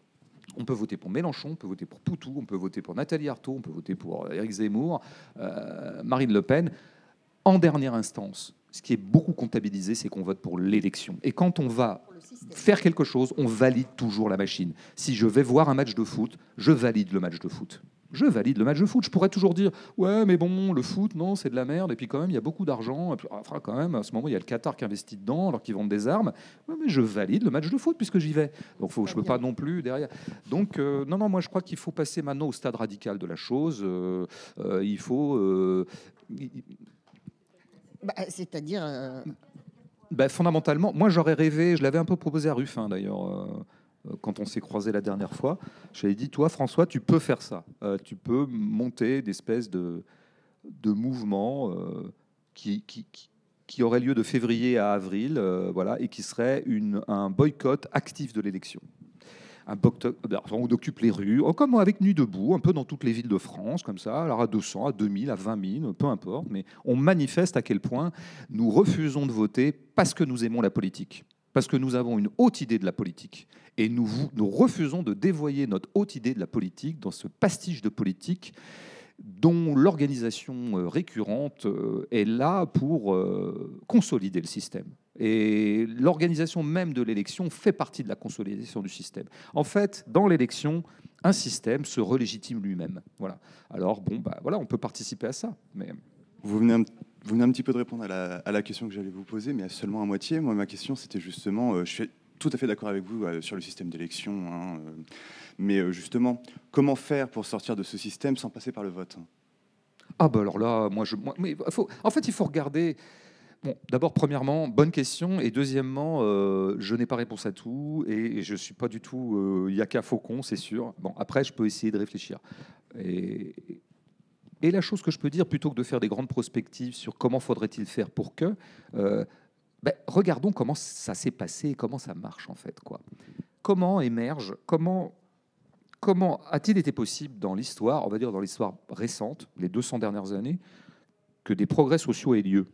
On peut voter pour Mélenchon, on peut voter pour Poutou, on peut voter pour Nathalie Arthaud, on peut voter pour Éric Zemmour, Marine Le Pen. En dernière instance, ce qui est beaucoup comptabilisé, c'est qu'on vote pour l'élection. Et quand on va faire quelque chose, on valide toujours la machine. Si je vais voir un match de foot, je valide le match de foot. Je valide le match de foot. Je pourrais toujours dire ouais, mais bon, le foot, non, c'est de la merde. Et puis quand même, il y a beaucoup d'argent. Et puis, enfin, quand même, à ce moment, il y a le Qatar qui investit dedans, alors qu'ils vendent des armes. Ouais, mais je valide le match de foot puisque j'y vais. Donc, je peux pas non plus derrière. Donc, non, moi, je crois qu'il faut passer maintenant au stade radical de la chose. Il faut. C'est-à-dire. Fondamentalement, moi, j'aurais rêvé. Je l'avais un peu proposé à Ruffin d'ailleurs. Quand on s'est croisé la dernière fois, j'avais dit, toi, François, tu peux faire ça. Tu peux monter des espèces de mouvements qui auraient lieu de février à avril, voilà, et qui serait un boycott actif de l'élection. Un boycott, on occupe les rues, comme avec Nuit debout, un peu dans toutes les villes de France, comme ça, alors à 200, à 2000, à 20 000, peu importe, mais on manifeste à quel point nous refusons de voter parce que nous aimons la politique. Parce que nous avons une haute idée de la politique et nous refusons de dévoyer notre haute idée de la politique dans ce pastiche de politique dont l'organisation récurrente est là pour consolider le système. Et l'organisation même de l'élection fait partie de la consolidation du système. En fait, dans l'élection, un système se relégitime lui-même. Voilà. Alors, bon, voilà, on peut participer à ça. Mais... Vous venez un petit peu de répondre à la question que j'allais vous poser, mais seulement à moitié. Moi, ma question, c'était justement, je suis tout à fait d'accord avec vous sur le système d'élection, hein, mais justement, comment faire pour sortir de ce système sans passer par le vote? Ah ben alors là, en fait, il faut regarder. Bon, d'abord, premièrement, bonne question, et deuxièmement, je n'ai pas réponse à tout, et je suis pas du tout Yaka Faucon, c'est sûr. Bon, après, je peux essayer de réfléchir. Et la chose que je peux dire, plutôt que de faire des grandes prospectives sur comment faudrait-il faire pour que, regardons comment ça s'est passé et comment ça marche en fait, quoi. comment émerge, comment a-t-il été possible dans l'histoire, on va dire dans l'histoire récente, les 200 dernières années, que des progrès sociaux aient lieu,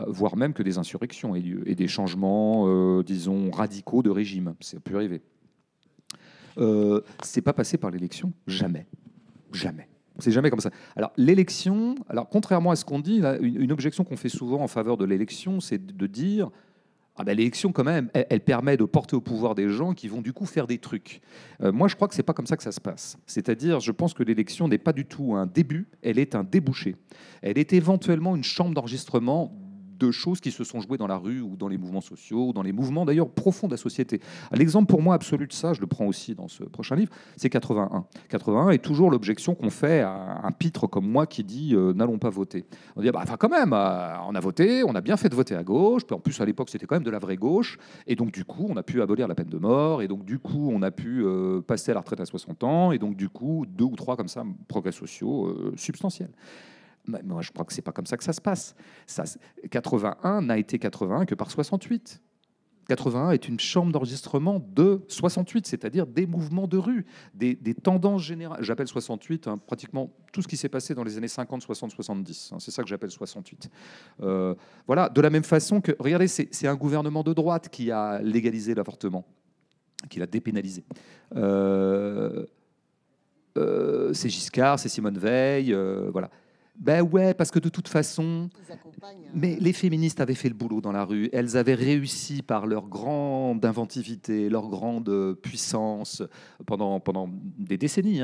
voire même que des insurrections aient lieu, et des changements, disons, radicaux de régime. Ça pu arriver. C'est pas passé par l'élection, jamais. Jamais. C'est jamais comme ça. Alors, l'élection, contrairement à ce qu'on dit, là, une objection qu'on fait souvent en faveur de l'élection, c'est de dire l'élection, quand même, elle permet de porter au pouvoir des gens qui vont du coup faire des trucs. Moi, je crois que c'est pas comme ça que ça se passe. C'est-à-dire, je pense que l'élection n'est pas du tout un début, elle est un débouché. Elle est éventuellement une chambre d'enregistrement de choses qui se sont jouées dans la rue ou dans les mouvements sociaux, ou dans les mouvements d'ailleurs profonds de la société. L'exemple pour moi absolu de ça, je le prends aussi dans ce prochain livre, c'est 81. 81 est toujours l'objection qu'on fait à un pitre comme moi qui dit n'allons pas voter. On dit quand même, on a voté, on a bien fait de voter à gauche, puis en plus à l'époque c'était quand même de la vraie gauche, et donc du coup on a pu abolir la peine de mort, et donc du coup on a pu passer à la retraite à 60 ans, et donc du coup 2 ou 3 comme ça progrès sociaux substantiels. Moi, je crois que c'est pas comme ça que ça se passe. 81 n'a été 81 que par 68. 81 est une chambre d'enregistrement de 68, c'est-à-dire des mouvements de rue, des tendances générales. J'appelle 68 pratiquement tout ce qui s'est passé dans les années 50, 60, 70. C'est ça que j'appelle 68. Voilà, de la même façon que, regardez, c'est un gouvernement de droite qui a légalisé l'avortement, qui l'a dépénalisé. C'est Giscard, c'est Simone Veil, voilà. Ben ouais, parce que de toute façon, mais les féministes avaient fait le boulot dans la rue. Elles avaient réussi par leur grande inventivité, leur grande puissance pendant des décennies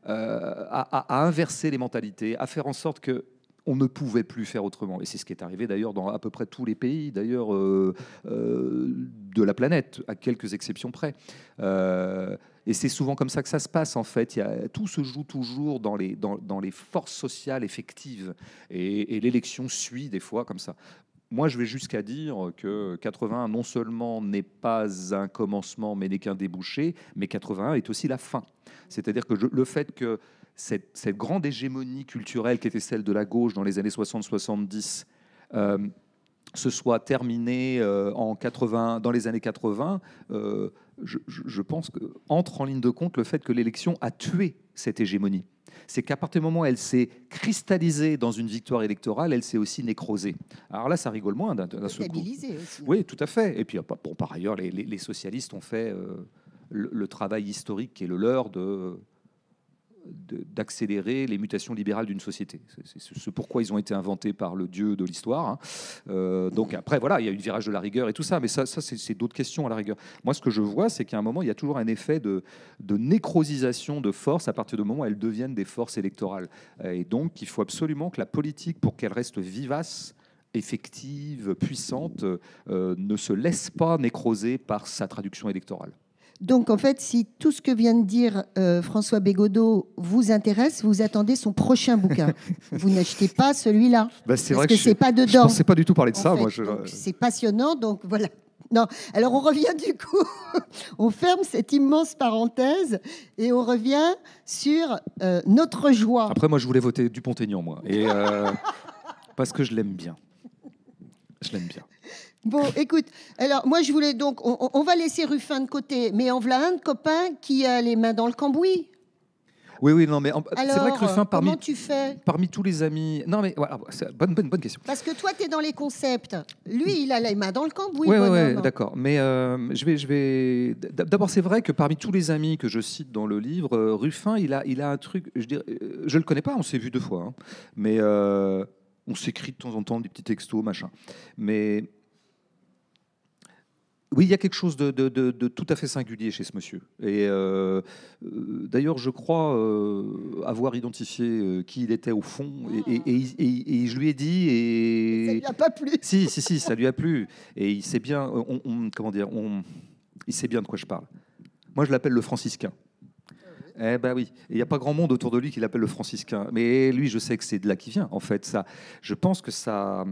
à inverser les mentalités, à faire en sorte que on ne pouvait plus faire autrement. Et c'est ce qui est arrivé d'ailleurs dans à peu près tous les pays d'ailleurs de la planète, à quelques exceptions près. Et c'est souvent comme ça que ça se passe, en fait. Tout se joue toujours dans les forces sociales effectives. Et l'élection suit des fois comme ça. Moi, je vais jusqu'à dire que 81, non seulement n'est pas un commencement, mais n'est qu'un débouché, mais 81 est aussi la fin. C'est-à-dire que le fait que cette grande hégémonie culturelle qui était celle de la gauche dans les années 60-70 se soit terminée dans les années 80, je pense qu'entre en ligne de compte le fait que l'élection a tué cette hégémonie. C'est qu'à partir du moment où elle s'est cristallisée dans une victoire électorale, elle s'est aussi nécrosée. Alors là, ça rigole moins d'un seul coup. Aussi. Oui, tout à fait. Et puis, bon, par ailleurs, les socialistes ont fait le travail historique qui est le leur d'accélérer les mutations libérales d'une société. C'est ce pourquoi ils ont été inventés par le dieu de l'histoire. Donc après, voilà, il y a eu le virage de la rigueur et tout ça, mais ça c'est d'autres questions à la rigueur. Moi, ce que je vois, c'est qu'à un moment, il y a toujours un effet de nécrosisation de forces à partir du moment où elles deviennent des forces électorales. Et donc, il faut absolument que la politique, pour qu'elle reste vivace, effective, puissante, ne se laisse pas nécroser par sa traduction électorale. Donc, en fait, si tout ce que vient de dire François Bégaudeau vous intéresse, vous attendez son prochain bouquin. Vous n'achetez pas celui-là. C'est vrai que c'est pas dedans. Je ne pensais pas du tout parler de ça. C'est passionnant, donc voilà. Non, alors on revient du coup, on ferme cette immense parenthèse et on revient sur notre joie. Après, moi, je voulais voter Dupont-Aignan, moi, et parce que je l'aime bien. Je l'aime bien. Bon, écoute, alors moi je voulais donc, on va laisser Ruffin de côté, mais en voilà un de copain qui a les mains dans le cambouis. Oui, non, mais c'est vrai que Ruffin, comment tu fais parmi tous les amis... Non, mais voilà, c'est bonne question. Parce que toi, tu es dans les concepts. Lui, il a les mains dans le cambouis. Oui, d'accord. Mais je vais... D'abord, c'est vrai que parmi tous les amis que je cite dans le livre, Ruffin, il a un truc... Je le connais pas, on s'est vu 2 fois. Mais on s'écrit de temps en temps des petits textos, machin. Mais... Oui, il y a quelque chose de tout à fait singulier chez ce monsieur. Et d'ailleurs, je crois avoir identifié qui il était au fond. Et je lui ai dit... Et... Ça lui a pas plu. Si, ça lui a plu. Et il sait bien, il sait bien de quoi je parle. Moi, je l'appelle le franciscain. Eh ben oui, il n'y a pas grand monde autour de lui qui l'appelle le franciscain. Mais lui, je sais que c'est de là qu'il vient, en fait. Ça, je pense que ça...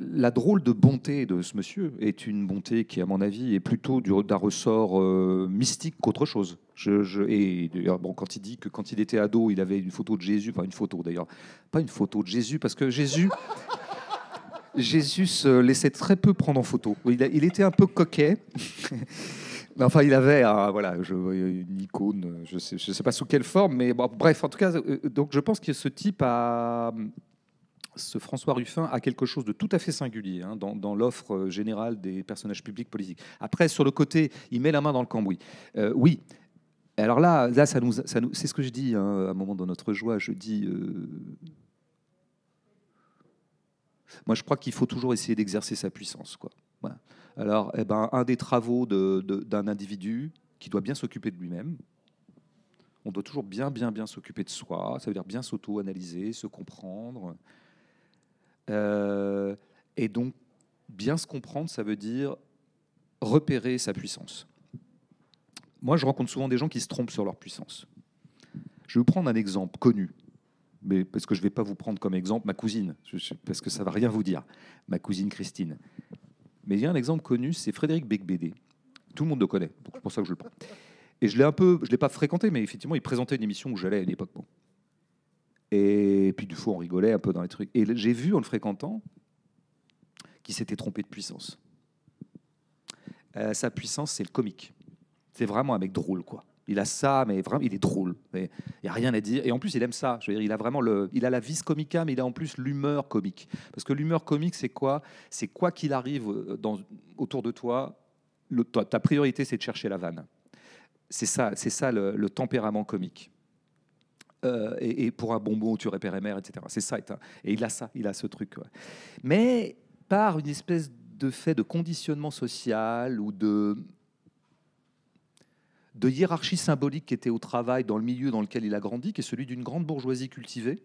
La drôle de bonté de ce monsieur est une bonté qui, à mon avis, est plutôt d'un ressort mystique qu'autre chose. Et d'ailleurs, bon, quand il dit que quand il était ado, il avait une photo de Jésus, pas une photo d'ailleurs, pas une photo de Jésus, parce que Jésus se laissait très peu prendre en photo. Il était un peu coquet. Mais enfin, il avait une icône, je sais pas sous quelle forme, mais bon, bref, en tout cas, donc je pense que ce François Ruffin a quelque chose de tout à fait singulier dans l'offre générale des personnages publics politiques. Après, sur le côté, il met la main dans le cambouis. Oui. Alors là, c'est ce que je dis à un moment dans notre joie. Je dis, moi, je crois qu'il faut toujours essayer d'exercer sa puissance, quoi. Voilà. Alors, un des travaux d'un individu qui doit bien s'occuper de lui-même. On doit toujours bien s'occuper de soi. Ça veut dire bien s'auto-analyser, se comprendre. Et donc, bien se comprendre, ça veut dire repérer sa puissance. Moi, je rencontre souvent des gens qui se trompent sur leur puissance. Je vais vous prendre un exemple connu, mais parce que je ne vais pas vous prendre comme exemple ma cousine, parce que ça ne va rien vous dire, ma cousine Christine. Mais il y a un exemple connu, c'est Frédéric Becbédé. Tout le monde le connaît, donc c'est pour ça que je le prends. Et je l'ai pas fréquenté, mais effectivement, il présentait une émission où j'allais à une époque. Bon. Et puis du coup, on rigolait un peu dans les trucs. Et j'ai vu en le fréquentant qu'il s'était trompé de puissance. Sa puissance, c'est le comique. C'est vraiment un mec drôle, quoi. Il a ça, mais vraiment, il est drôle. Il n'y a rien à dire. Et en plus, il aime ça. Je veux dire, il a vraiment il a la vis comica, mais il a en plus l'humeur comique. Parce que l'humeur comique, c'est quoi? C'est quoi qu'il arrive autour de toi, ta priorité, c'est de chercher la vanne. C'est ça le tempérament comique. Et pour un bonbon, tu repères mère, etc. C'est ça. Et il a ce truc. Ouais. Mais par une espèce de fait de conditionnement social ou de hiérarchie symbolique qui était au travail dans le milieu dans lequel il a grandi, qui est celui d'une grande bourgeoisie cultivée,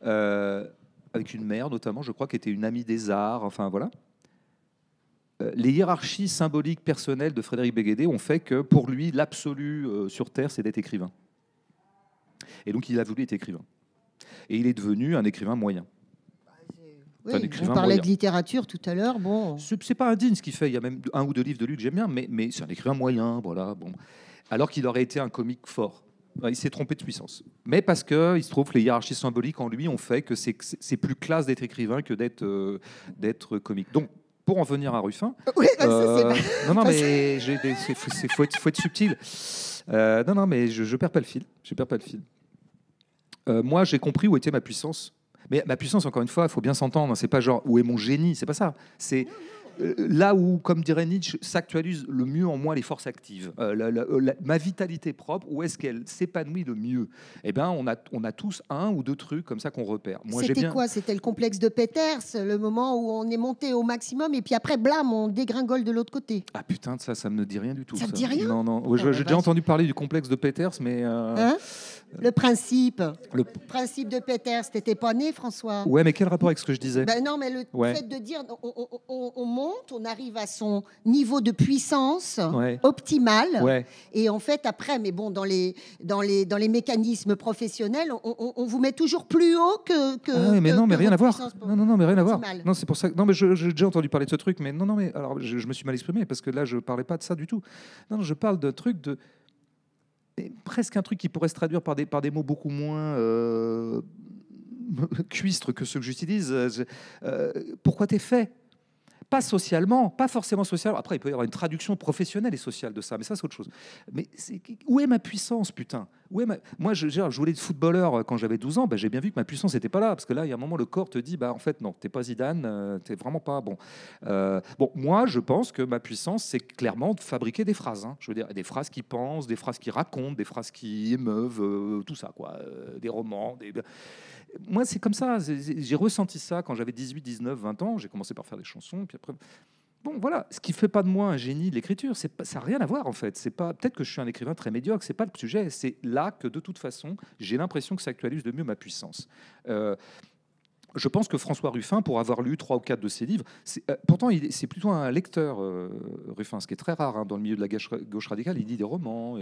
avec une mère notamment, je crois, qui était une amie des arts, enfin voilà. Les hiérarchies symboliques personnelles de Frédéric Becbédé ont fait que pour lui, l'absolu sur Terre, c'est d'être écrivain. Et donc il a voulu être écrivain. Et il est devenu un écrivain moyen. Oui, on parlait de littérature tout à l'heure. Bon, c'est pas indigne ce qu'il fait. Il y a même 1 ou 2 livres de lui que j'aime bien, mais c'est un écrivain moyen, voilà. Bon, alors qu'il aurait été un comique fort. Il s'est trompé de puissance. Mais parce que il se trouve que les hiérarchies symboliques en lui ont fait que c'est plus classe d'être écrivain que d'être comique. Donc, pour en venir à Ruffin, oui, non, mais faut être subtil. Non, mais je perds pas le fil. Moi, j'ai compris où était ma puissance. Mais ma puissance, encore une fois, il faut bien s'entendre. C'est pas genre où est mon génie, c'est pas ça. C'est là où, comme dirait Nietzsche, s'actualise le mieux en moi les forces actives. Ma vitalité propre, où est-ce qu'elle s'épanouit le mieux? Eh bien, on a tous 1 ou 2 trucs comme ça qu'on repère. Moi, c'était quoi? C'était le complexe de Peters, le moment où on est monté au maximum et puis après, blam, on dégringole de l'autre côté. Ah putain, ça me dit rien du tout. Ça me dit rien? Non. J'ai déjà entendu parler du complexe de Peters, mais... Le principe de Peters, t'étais pas né, François? Ouais, mais quel rapport avec ce que je disais? Non, mais le fait de dire, on monte, on arrive à son niveau de puissance optimal, et en fait après, mais bon, dans les mécanismes professionnels, on vous met toujours plus haut que. Mais non, mais rien à voir. Non, mais rien à voir. Optimale. Non, c'est pour ça. Non, mais j'ai déjà entendu parler de ce truc, mais non, mais alors je me suis mal exprimé parce que là, je parlais pas de ça du tout. Non, je parle de truc de. Presque un truc qui pourrait se traduire par des mots beaucoup moins cuistres que ceux que j'utilise. Pourquoi t'es fait? Pas socialement, pas forcément socialement. Après, il peut y avoir une traduction professionnelle et sociale de ça, mais ça, c'est autre chose. Mais où est ma puissance, putain? Moi, je voulais être footballeur quand j'avais 12 ans. J'ai bien vu que ma puissance n'était pas là. Parce que là, il y a un moment, le corps te dit, en fait, non, t'es pas Zidane, t'es vraiment pas bon. Moi, je pense que ma puissance, c'est clairement de fabriquer des phrases. Je veux dire, des phrases qui pensent, des phrases qui racontent, des phrases qui émeuvent, tout ça, quoi. Des romans, Moi, c'est comme ça. J'ai ressenti ça quand j'avais 18, 19, 20 ans. J'ai commencé par faire des chansons. Puis après, bon, voilà. Ce qui ne fait pas de moi un génie de l'écriture, ça n'a rien à voir, en fait. C'est pas, peut-être que je suis un écrivain très médiocre. Ce n'est pas le sujet. C'est là que, de toute façon, j'ai l'impression que ça actualise de mieux ma puissance. Je pense que François Ruffin, pour avoir lu 3 ou 4 de ses livres, pourtant, c'est plutôt un lecteur, Ruffin, ce qui est très rare dans le milieu de la gauche radicale. Il lit des romans.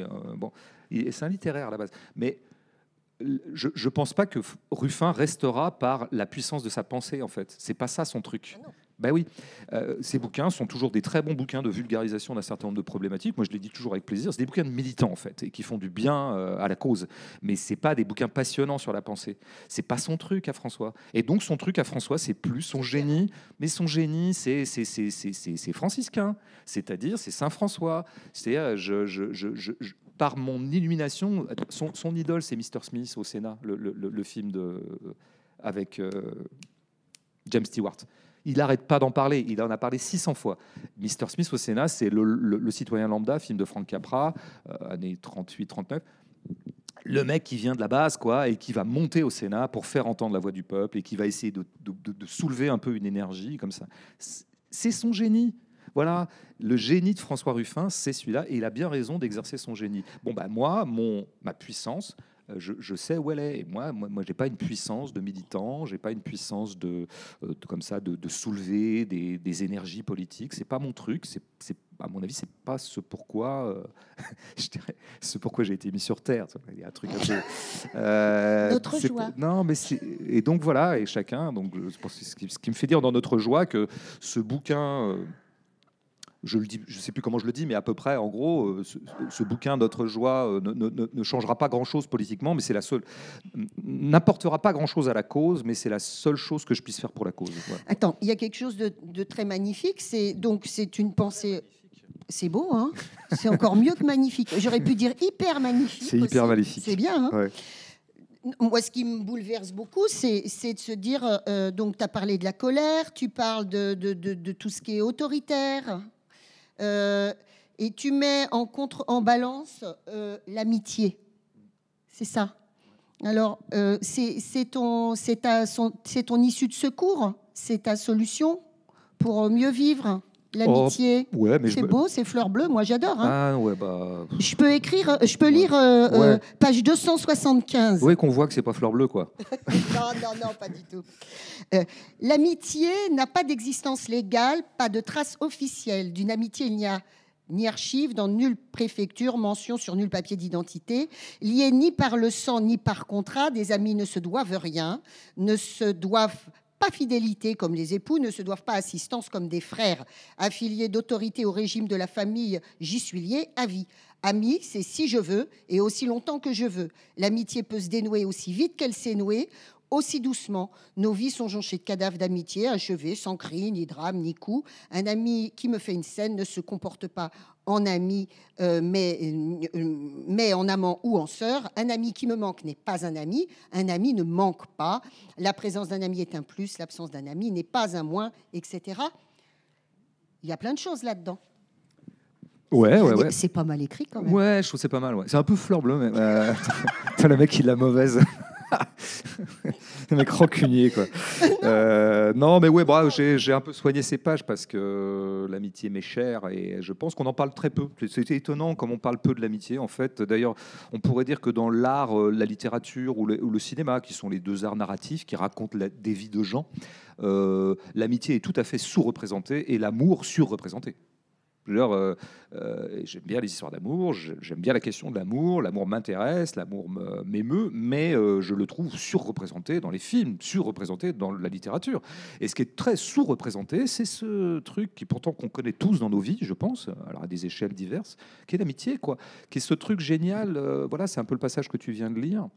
C'est un littéraire à la base. Mais je ne pense pas que Ruffin restera par la puissance de sa pensée, en fait. C'est pas ça son truc. Ben oui, ces bouquins sont toujours des très bons bouquins de vulgarisation d'un certain nombre de problématiques. Moi, je les dis toujours avec plaisir. C'est des bouquins de militants, en fait, et qui font du bien à la cause. Mais c'est pas des bouquins passionnants sur la pensée. C'est pas son truc à François. Et donc, son truc à François, c'est plus son génie. Mais son génie, c'est franciscain. C'est-à-dire, c'est Saint François. C'est par mon illumination, son idole, c'est Mr. Smith au Sénat, le film avec James Stewart. Il n'arrête pas d'en parler. Il en a parlé 600 fois. Mr. Smith au Sénat, c'est le citoyen lambda, film de Frank Capra, années 38-39. Le mec qui vient de la base, quoi, et qui va monter au Sénat pour faire entendre la voix du peuple et qui va essayer de soulever un peu une énergie comme ça. C'est son génie. Voilà, le génie de François Ruffin, c'est celui-là, et il a bien raison d'exercer son génie. Bon, bah moi, ma puissance, je sais où elle est. Et moi, j'ai pas une puissance de militant, j'ai pas une puissance comme ça de soulever des énergies politiques. C'est pas mon truc. C'est à mon avis, c'est pas ce pourquoi je dirais ce pourquoi j'ai été mis sur terre. Il y a un truc un peu notre joie. Non, mais et donc voilà, et chacun. Donc ce qui me fait dire dans notre joie que ce bouquin. Je le dis, je sais plus comment je le dis, mais à peu près, en gros, ce bouquin Notre joie ne changera pas grand-chose politiquement, mais c'est la seule, n'apportera pas grand-chose à la cause, mais c'est la seule chose que je puisse faire pour la cause. Voilà. Attends, il y a quelque chose de très magnifique. C'est une pensée. C'est beau, hein. C'est encore mieux que magnifique. J'aurais pu dire hyper magnifique. C'est hyper magnifique. C'est bien. Hein. Ouais. Moi, ce qui me bouleverse beaucoup, c'est de se dire. Donc, tu as parlé de la colère, tu parles de tout ce qui est autoritaire. Et tu mets en balance l'amitié. C'est ça. Alors, c'est ton issue de secours, c'est ta solution pour mieux vivre. L'amitié, ouais, mais c'est beau, c'est fleur bleue, moi j'adore. Hein. Ah ouais, bah. Je peux lire ouais. page 275. Oui, qu'on voit que c'est pas fleur bleue, quoi. non, pas du tout. L'amitié n'a pas d'existence légale, pas de trace officielle. D'une amitié, il n'y a ni archive, dans nulle préfecture, mention sur nul papier d'identité. Liés ni par le sang, ni par contrat, des amis ne se doivent rien, ne se doivent pas fidélité comme les époux, ne se doivent pas assistance comme des frères. Affiliés d'autorité au régime de la famille, j'y suis lié à vie. Ami, c'est si je veux et aussi longtemps que je veux. L'amitié peut se dénouer aussi vite qu'elle s'est nouée, aussi doucement. Nos vies sont jonchées de cadavres d'amitié, achevées, sans cri, ni drame, ni coup. Un ami qui me fait une scène ne se comporte pas en ami, mais en amant ou en sœur. Un ami qui me manque n'est pas un ami. Un ami ne manque pas. La présence d'un ami est un plus, l'absence d'un ami n'est pas un moins, etc. Il y a plein de choses là-dedans. Ouais. C'est pas mal écrit quand même. Ouais, je trouve que c'est pas mal. Ouais. C'est un peu fleur bleue, mais le mec il l'a mauvaise. Le mec rancunier, quoi. Non, mais ouais, bravo, j'ai un peu soigné ces pages parce que l'amitié m'est chère et je pense qu'on en parle très peu. C'était étonnant comme on parle peu de l'amitié, en fait. D'ailleurs, on pourrait dire que dans l'art, la littérature ou le cinéma, qui sont les deux arts narratifs qui racontent des vies de gens, l'amitié est tout à fait sous-représentée et l'amour sur-représenté. J'aime bien les histoires d'amour, j'aime bien la question de l'amour, l'amour m'intéresse, l'amour m'émeut, mais je le trouve surreprésenté dans les films, surreprésenté dans la littérature. Et ce qui est très sous-représenté, c'est ce truc qui pourtant qu'on connaît tous dans nos vies, je pense, alors à des échelles diverses, qui est l'amitié, quoi, qui est ce truc génial. Voilà, c'est un peu le passage que tu viens de lire.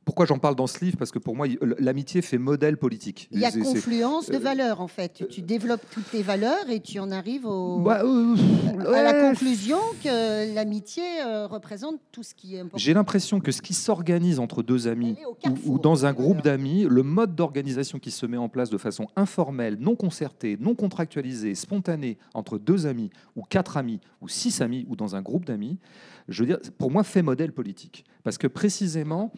Pourquoi j'en parle dans ce livre? Parce que pour moi, l'amitié fait modèle politique. Il y a confluence de valeurs, en fait. Tu développes toutes tes valeurs et tu en arrives à la conclusion que l'amitié représente tout ce qui est important. J'ai l'impression que ce qui s'organise entre deux amis ou dans un groupe d'amis, le mode d'organisation qui se met en place de façon informelle, non concertée, non contractualisée, spontanée, entre deux amis ou quatre amis ou six amis ou dans un groupe d'amis, je veux dire, pour moi, fait modèle politique. Parce que précisément,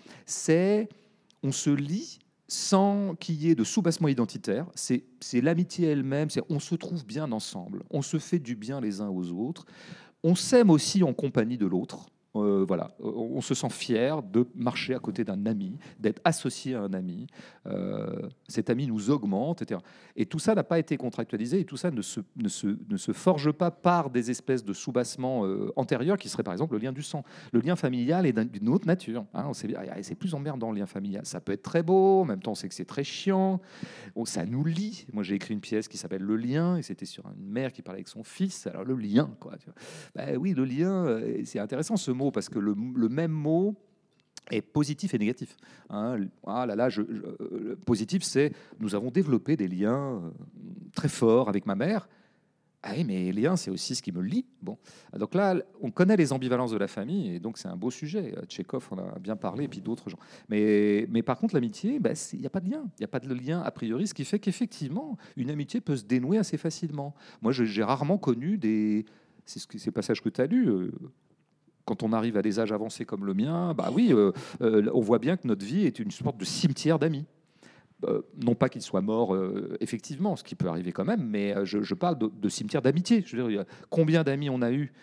on se lie sans qu'il y ait de soubassement identitaire. C'est l'amitié elle-même. On se trouve bien ensemble. On se fait du bien les uns aux autres. On s'aime aussi en compagnie de l'autre. Voilà, on se sent fier de marcher à côté d'un ami, d'être associé à un ami. Cet ami nous augmente, etc. Et tout ça n'a pas été contractualisé, et tout ça ne se forge pas par des espèces de soubassements antérieurs, qui seraient par exemple le lien du sang. Le lien familial est d'une autre nature. Hein, on sait bien, c'est plus emmerdant le lien familial. Ça peut être très beau, en même temps on sait que c'est très chiant. Ça nous lie. Moi j'ai écrit une pièce qui s'appelle Le Lien, et c'était sur une mère qui parlait avec son fils. Alors le lien, quoi. Tu vois. Ben oui, le lien, c'est intéressant ce mot, parce que le même mot est positif et négatif. Hein. Ah là là, positif, c'est nous avons développé des liens très forts avec ma mère. Ah oui, mais les liens, c'est aussi ce qui me lie. Bon, donc là, on connaît les ambivalences de la famille, et donc c'est un beau sujet. Tchekhov, on a bien parlé, et puis d'autres gens. Mais par contre, l'amitié, ben, il n'y a pas de lien. Il n'y a pas de lien a priori, ce qui fait qu'effectivement, une amitié peut se dénouer assez facilement. Moi, j'ai rarement connu des... C'est ces passages que tu as lus. Quand on arrive à des âges avancés comme le mien, bah oui, on voit bien que notre vie est une sorte de cimetière d'amis. Non pas qu'ils soient morts, effectivement, ce qui peut arriver quand même, mais je parle de cimetière d'amitié. Je veux dire, combien d'amis on a eu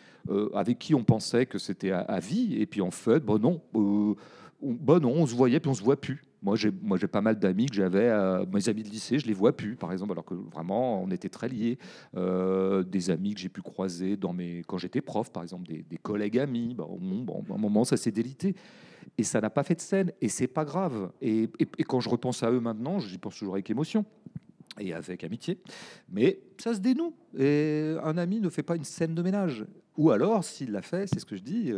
avec qui on pensait que c'était à vie, et puis en fait, non, on se voyait, puis on se voit plus. Moi, j'ai pas mal d'amis que j'avais, mes amis de lycée, je les vois plus, par exemple, alors que vraiment, on était très liés. Des amis que j'ai pu croiser quand j'étais prof, par exemple, des collègues amis. À un moment, ça s'est délité. Et ça n'a pas fait de scène, et c'est pas grave. Et quand je repense à eux maintenant, j'y pense toujours avec émotion et avec amitié. Mais ça se dénoue. Et un ami ne fait pas une scène de ménage. Ou alors, s'il l'a fait, c'est ce que je dis,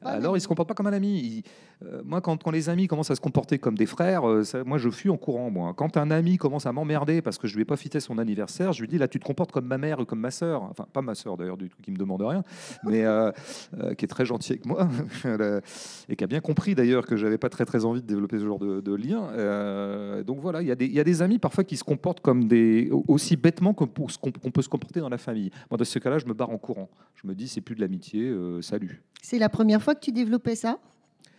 alors il se comporte pas comme un ami. Moi, quand les amis commencent à se comporter comme des frères, moi, je fuis en courant. Moi. Quand un ami commence à m'emmerder parce que je lui ai pas fêté son anniversaire, je lui dis, là, tu te comportes comme ma mère ou comme ma sœur. Enfin, pas ma sœur, d'ailleurs, du tout, qui me demande rien, mais qui est très gentil avec moi et qui a bien compris, d'ailleurs, que j'avais pas très envie de développer ce genre de lien. Donc voilà, il y a des amis, parfois, qui se comportent comme aussi bêtement qu'on peut se comporter dans la famille. Moi, dans ce cas-là, je me barre en courant. Je me dis, c'est plus de l'amitié, salut. C'est la première fois que tu développais ça,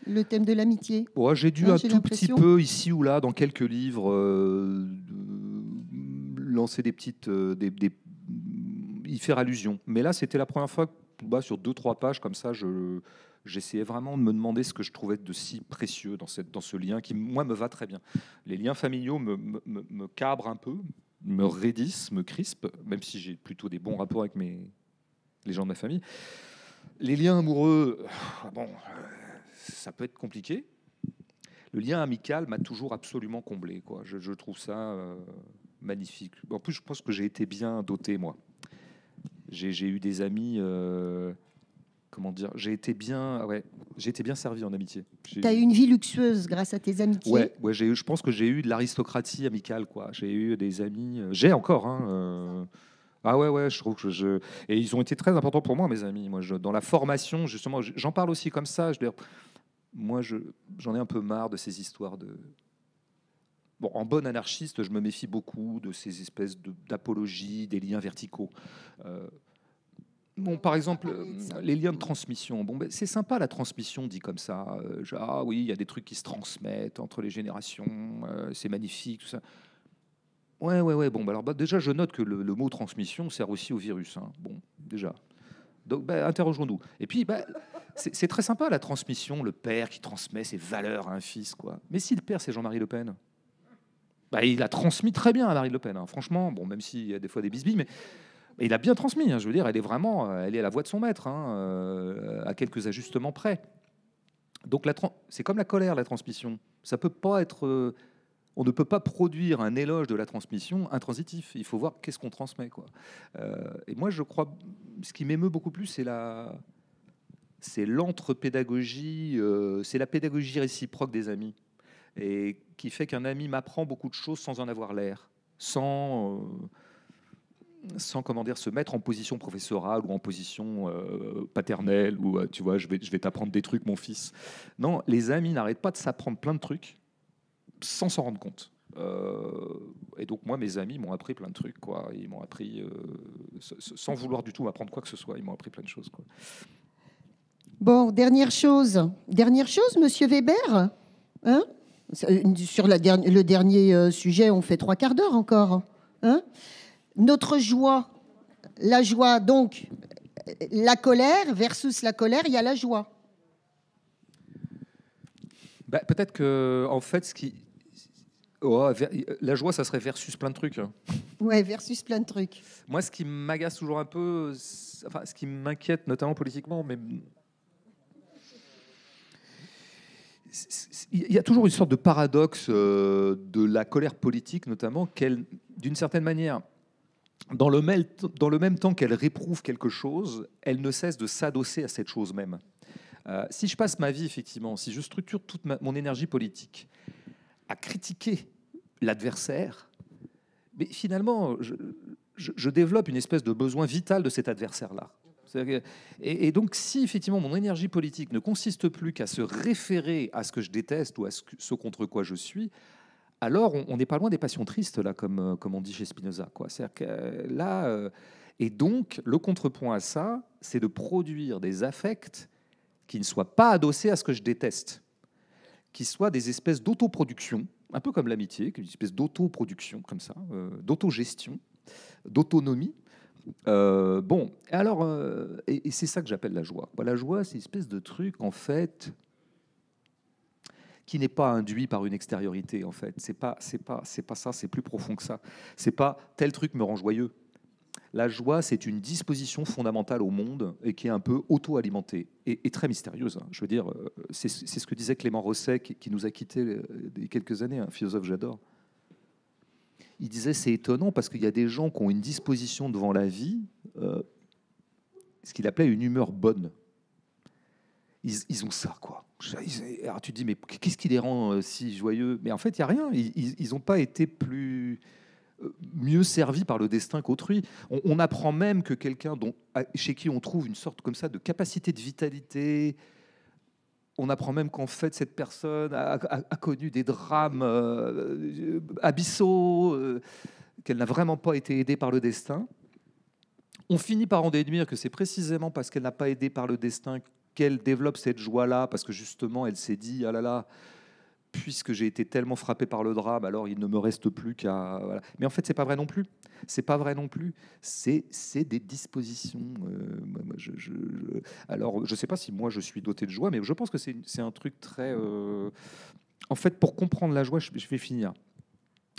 le thème de l'amitié? Ouais, j'ai dû un tout petit peu, ici ou là, dans quelques livres, lancer des petites... y faire allusion. Mais là, c'était la première fois que, sur 2-3 pages, comme ça, j'essayais vraiment de me demander ce que je trouvais de si précieux dans ce lien qui, moi, me va très bien. Les liens familiaux me cabrent un peu, me raidissent, me crispent, même si j'ai plutôt des bons rapports avec les gens de ma famille. Les liens amoureux, ça peut être compliqué. Le lien amical m'a toujours absolument comblé, quoi. Je trouve ça magnifique. En plus, je pense que j'ai été bien doté, moi. J'ai eu des amis... comment dire, j'ai été bien servi en amitié. Tu as eu une vie luxueuse grâce à tes amitiés. Ouais, je pense que j'ai eu de l'aristocratie amicale, quoi. J'ai eu des amis, j'ai encore. Ah ouais, je trouve que et ils ont été très importants pour moi, mes amis. Moi, dans la formation, justement, j'en parle aussi comme ça. Moi, j'en ai un peu marre de ces histoires de. Bon, en bon anarchiste, je me méfie beaucoup de ces espèces d'apologie, des liens verticaux. Bon, par exemple, les liens de transmission. Bon, c'est sympa la transmission, dit comme ça. Ah oui, il y a des trucs qui se transmettent entre les générations. C'est magnifique, tout ça. Ouais. Bon, alors déjà, je note que le mot transmission sert aussi au virus. Hein. Bon, déjà. Donc, interrogeons-nous. Et puis, c'est très sympa la transmission, le père qui transmet ses valeurs à un fils, quoi. Mais si le père, c'est Jean-Marie Le Pen, il a transmis très bien à Marine Le Pen. Hein. Franchement, bon, même s'il y a des fois des bisbilles, mais il a bien transmis. Hein. Je veux dire, elle est à la voix de son maître, à quelques ajustements près. Donc, c'est comme la colère, la transmission. Ça peut pas être. On ne peut pas produire un éloge de la transmission intransitif. Il faut voir qu'est-ce qu'on transmet, quoi. Et moi, je crois, ce qui m'émeut beaucoup plus, c'est l'entre-pédagogie, c'est la pédagogie réciproque des amis, et qui fait qu'un ami m'apprend beaucoup de choses sans en avoir l'air, sans comment dire, se mettre en position professorale ou en position paternelle, ou tu vois, je vais t'apprendre des trucs, mon fils. Non, les amis n'arrêtent pas de s'apprendre plein de trucs sans s'en rendre compte. Et donc moi, mes amis m'ont appris plein de trucs, quoi. Ils m'ont appris, sans vouloir du tout m'apprendre quoi que ce soit, ils m'ont appris plein de choses, quoi. Bon, dernière chose, Monsieur Weber, hein, sur le dernier sujet, on fait 3 quarts d'heure encore, hein. Notre joie, la joie, donc la colère versus la colère, il y a la joie. Bah, peut-être que, en fait, la joie, ça serait versus plein de trucs. Ouais, versus plein de trucs. Moi, ce qui m'agace toujours un peu, enfin, ce qui m'inquiète, notamment politiquement, mais il y a toujours une sorte de paradoxe de la colère politique, notamment, qu'elle, d'une certaine manière, dans le même temps qu'elle réprouve quelque chose, elle ne cesse de s'adosser à cette chose même. Si je passe ma vie, effectivement, si je structure toute mon énergie politique à critiquer l'adversaire, mais finalement, je développe une espèce de besoin vital de cet adversaire-là. Et donc, si effectivement mon énergie politique ne consiste plus qu'à se référer à ce que je déteste ou à ce contre quoi je suis, alors on n'est pas loin des passions tristes, là, comme on dit chez Spinoza, quoi. C'est-à-dire que là, et donc, le contrepoint à ça, c'est de produire des affects qui ne soient pas adossés à ce que je déteste, qui soient des espèces d'autoproduction, un peu comme l'amitié, une espèce d'autoproduction, comme ça, d'autogestion, d'autonomie. Bon, alors, et c'est ça que j'appelle la joie. La joie, c'est une espèce de truc, en fait, qui n'est pas induit par une extériorité, en fait. C'est pas ça, c'est plus profond que ça. C'est pas tel truc me rend joyeux. La joie, c'est une disposition fondamentale au monde et qui est un peu auto-alimentée et très mystérieuse. Je veux dire, c'est ce que disait Clément Rosset, qui nous a quittés il y a quelques années, un philosophe que j'adore. Il disait, c'est étonnant parce qu'il y a des gens qui ont une disposition devant la vie, ce qu'il appelait une humeur bonne. Ils ont ça, quoi. Alors tu te dis, mais qu'est-ce qui les rend si joyeux? Mais en fait, il n'y a rien. Ils n'ont pas été mieux servis par le destin qu'autrui. On apprend même que quelqu'un chez qui on trouve une sorte comme ça de capacité de vitalité, on apprend même qu'en fait cette personne a connu des drames abyssaux, qu'elle n'a vraiment pas été aidée par le destin. On finit par en déduire que c'est précisément parce qu'elle n'a pas aidé par le destin qu'elle développe cette joie-là, parce que justement elle s'est dit, ah là là, puisque j'ai été tellement frappé par le drame, alors il ne me reste plus qu'à... Voilà. Mais en fait, c'est pas vrai non plus. C'est pas vrai non plus. C'est des dispositions. Alors, je sais pas si moi je suis doté de joie, mais je pense que c'est un truc très... En fait, pour comprendre la joie, je vais finir.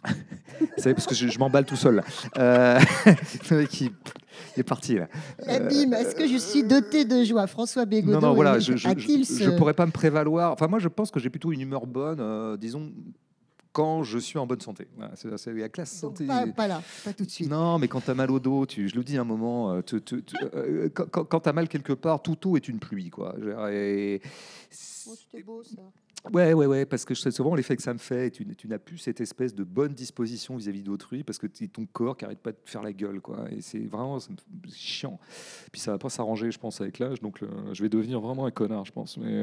Vous savez, parce que je m'emballe tout seul. Il est parti là. Bim, est-ce que je suis doté de joie? François Bégodeau. Non, voilà, je pourrais pas me prévaloir. Enfin, moi, je pense que j'ai plutôt une humeur bonne, disons, quand je suis en bonne santé. Voilà, c'est la classe santé. Pas là, pas tout de suite. Non, mais quand tu as mal au dos, je le dis un moment, quand tu as mal quelque part, tout eau est une pluie, quoi. C'était beau, ça. Ouais, parce que je sais souvent l'effet que ça me fait. Tu n'as plus cette espèce de bonne disposition vis-à-vis d'autrui parce que c'est ton corps qui arrête pas de te faire la gueule, quoi. Et c'est vraiment chiant. Puis ça va pas s'arranger, je pense, avec l'âge. Donc je vais devenir vraiment un connard, je pense. Mais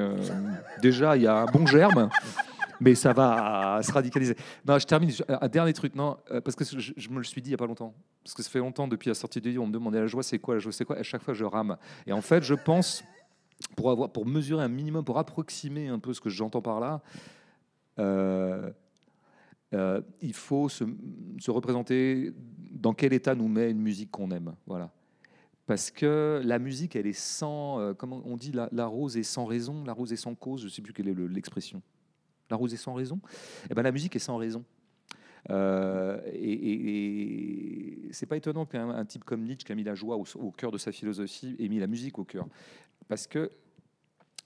déjà, il y a un bon germe, mais ça va se radicaliser. Non, je termine. Un dernier truc, non, parce que je me le suis dit il y a pas longtemps. Parce que ça fait longtemps depuis la sortie du livre, on me demandait la joie, c'est quoi? La joie, c'est quoi? À chaque fois, je rame. Et en fait, je pense. Pour mesurer un minimum, pour approximer un peu ce que j'entends par là, il faut se représenter dans quel état nous met une musique qu'on aime. Voilà. Parce que la musique, elle est sans... comment on dit, la rose est sans raison, la rose est sans cause, je ne sais plus quelle est l'expression. La rose est sans raison. Eh ben, la musique est sans raison. Et c'est pas étonnant qu'un type comme Nietzsche, qui a mis la joie au cœur de sa philosophie, ait mis la musique au cœur. Parce que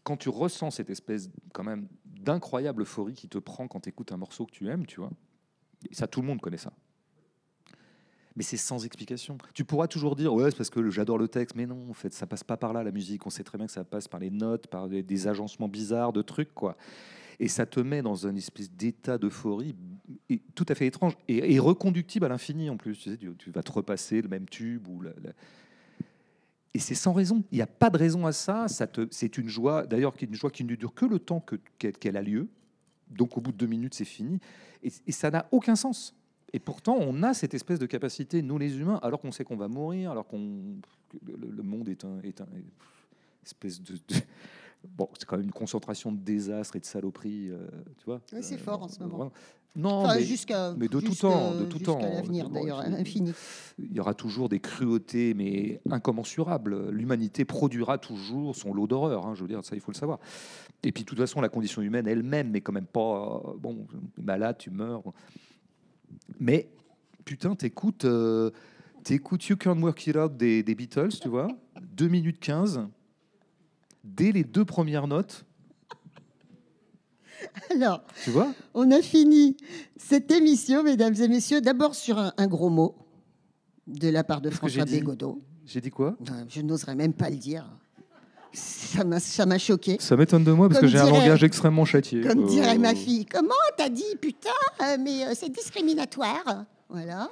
quand tu ressens cette espèce quand même d'incroyable euphorie qui te prend quand tu écoutes un morceau que tu aimes, tu vois, et ça, tout le monde connaît ça. Mais c'est sans explication. Tu pourras toujours dire, ouais, c'est parce que j'adore le texte, mais non, en fait, ça passe pas par là, la musique. On sait très bien que ça passe par les notes, par des agencements bizarres de trucs, quoi. Et ça te met dans une espèce d'état d'euphorie tout à fait étrange et reconductible à l'infini en plus. Tu sais, tu vas te repasser le même tube. Et c'est sans raison. Il n'y a pas de raison à ça. C'est une joie, d'ailleurs, une joie qui ne dure que le temps qu'elle a lieu. Donc au bout de 2 minutes, c'est fini. Et ça n'a aucun sens. Et pourtant, on a cette espèce de capacité, nous les humains, alors qu'on sait qu'on va mourir, alors que le monde est un espèce Bon, c'est quand même une concentration de désastres et de saloperies, tu vois. Oui, c'est fort en ce moment. Vraiment. Non, Enfin, mais de tout temps, jusqu'à l'avenir, d'ailleurs, infini. Il y aura toujours des cruautés, mais incommensurables. L'humanité produira toujours son lot d'horreur, hein, je veux dire, ça, il faut le savoir. Et puis, de toute façon, la condition humaine elle-même n'est quand même pas... bon, malade, tu meurs. Mais, putain, t'écoutes You Can Work It Out des Beatles, tu vois, 2 minutes 15, dès les 2 premières notes... Alors, tu vois, on a fini cette émission, mesdames et messieurs, d'abord sur un gros mot de la part de François Bégodeau. J'ai dit quoi? Je n'oserais même pas le dire. Ça m'a choqué. Ça m'étonne de moi parce que j'ai un langage extrêmement châtié. Comme dirait ma fille. Comment t'as dit putain, mais c'est discriminatoire. Voilà.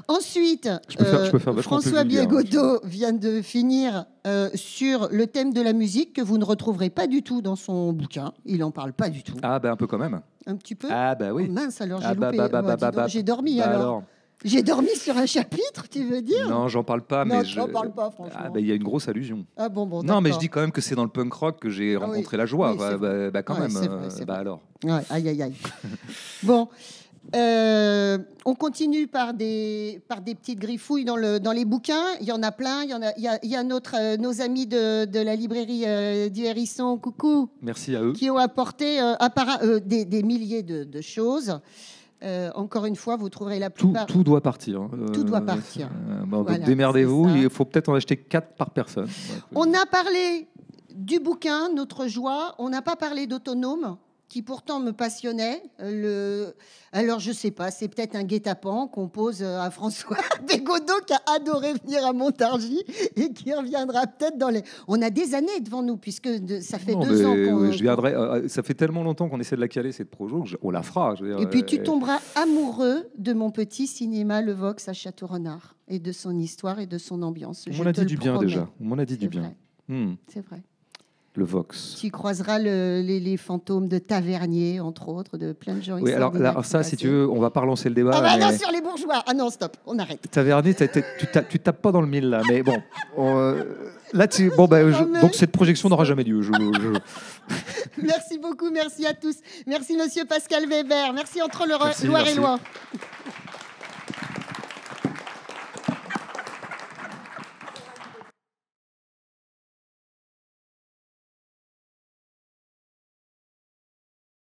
Ensuite, je peux faire François Bégodeau vient de finir sur le thème de la musique que vous ne retrouverez pas du tout dans son bouquin. Il n'en parle pas du tout. Ah, ben un peu quand même. Un petit peu. Ah, bah oui. Oh, mince, alors j'ai loupé. J'ai dormi alors. J'ai dormi sur un chapitre, tu veux dire? Non, j'en parle pas. Non, mais j'en parle pas, franchement. Ah, ben il y a une grosse allusion. Ah bon, non, mais je dis quand même que c'est dans le punk rock que j'ai rencontré la joie. Oui, quand même. C'est vrai. Alors. Ouais, aïe. Bon. On continue par des petites griffouilles dans les bouquins. Il y en a plein. Il y a nos amis de la librairie du Hérisson, coucou. Merci à eux. Qui ont apporté des milliers de choses. Encore une fois, vous trouverez la plupart. Tout doit partir. Tout doit partir. Voilà, donc démerdez-vous. Il faut peut-être en acheter 4 par personne. On a parlé du bouquin, Notre joie. On n'a pas parlé d'Autonome, qui pourtant me passionnait. Alors, je sais pas, c'est peut-être un guet-apens qu'on pose à François Bégodeau, qui a adoré venir à Montargis et qui reviendra peut-être dans les... On a des années devant nous, puisque ça fait 2 ans qu'on... Je viendrai, ça fait tellement longtemps qu'on essaie de la caler, cette projo, on la fera. Je veux dire, et puis, tu tomberas amoureux de mon petit cinéma Le Vox à Château-Renard et de son histoire et de son ambiance. On m'en a dit du bien, déjà. On m'en a dit du bien. C'est vrai. Le Vox. Tu croiseras les fantômes de Tavernier, entre autres, de plein de gens. Oui, alors ça, si tu veux, on va pas relancer le débat. Ah bah non, sur les bourgeois. Ah non, stop, on arrête. Tavernier, tu tapes pas dans le mille, là. Mais bon, là, donc cette projection n'aura jamais lieu. Merci beaucoup, merci à tous. Merci, monsieur Pascal Weber. Merci Entre Loire et Loire.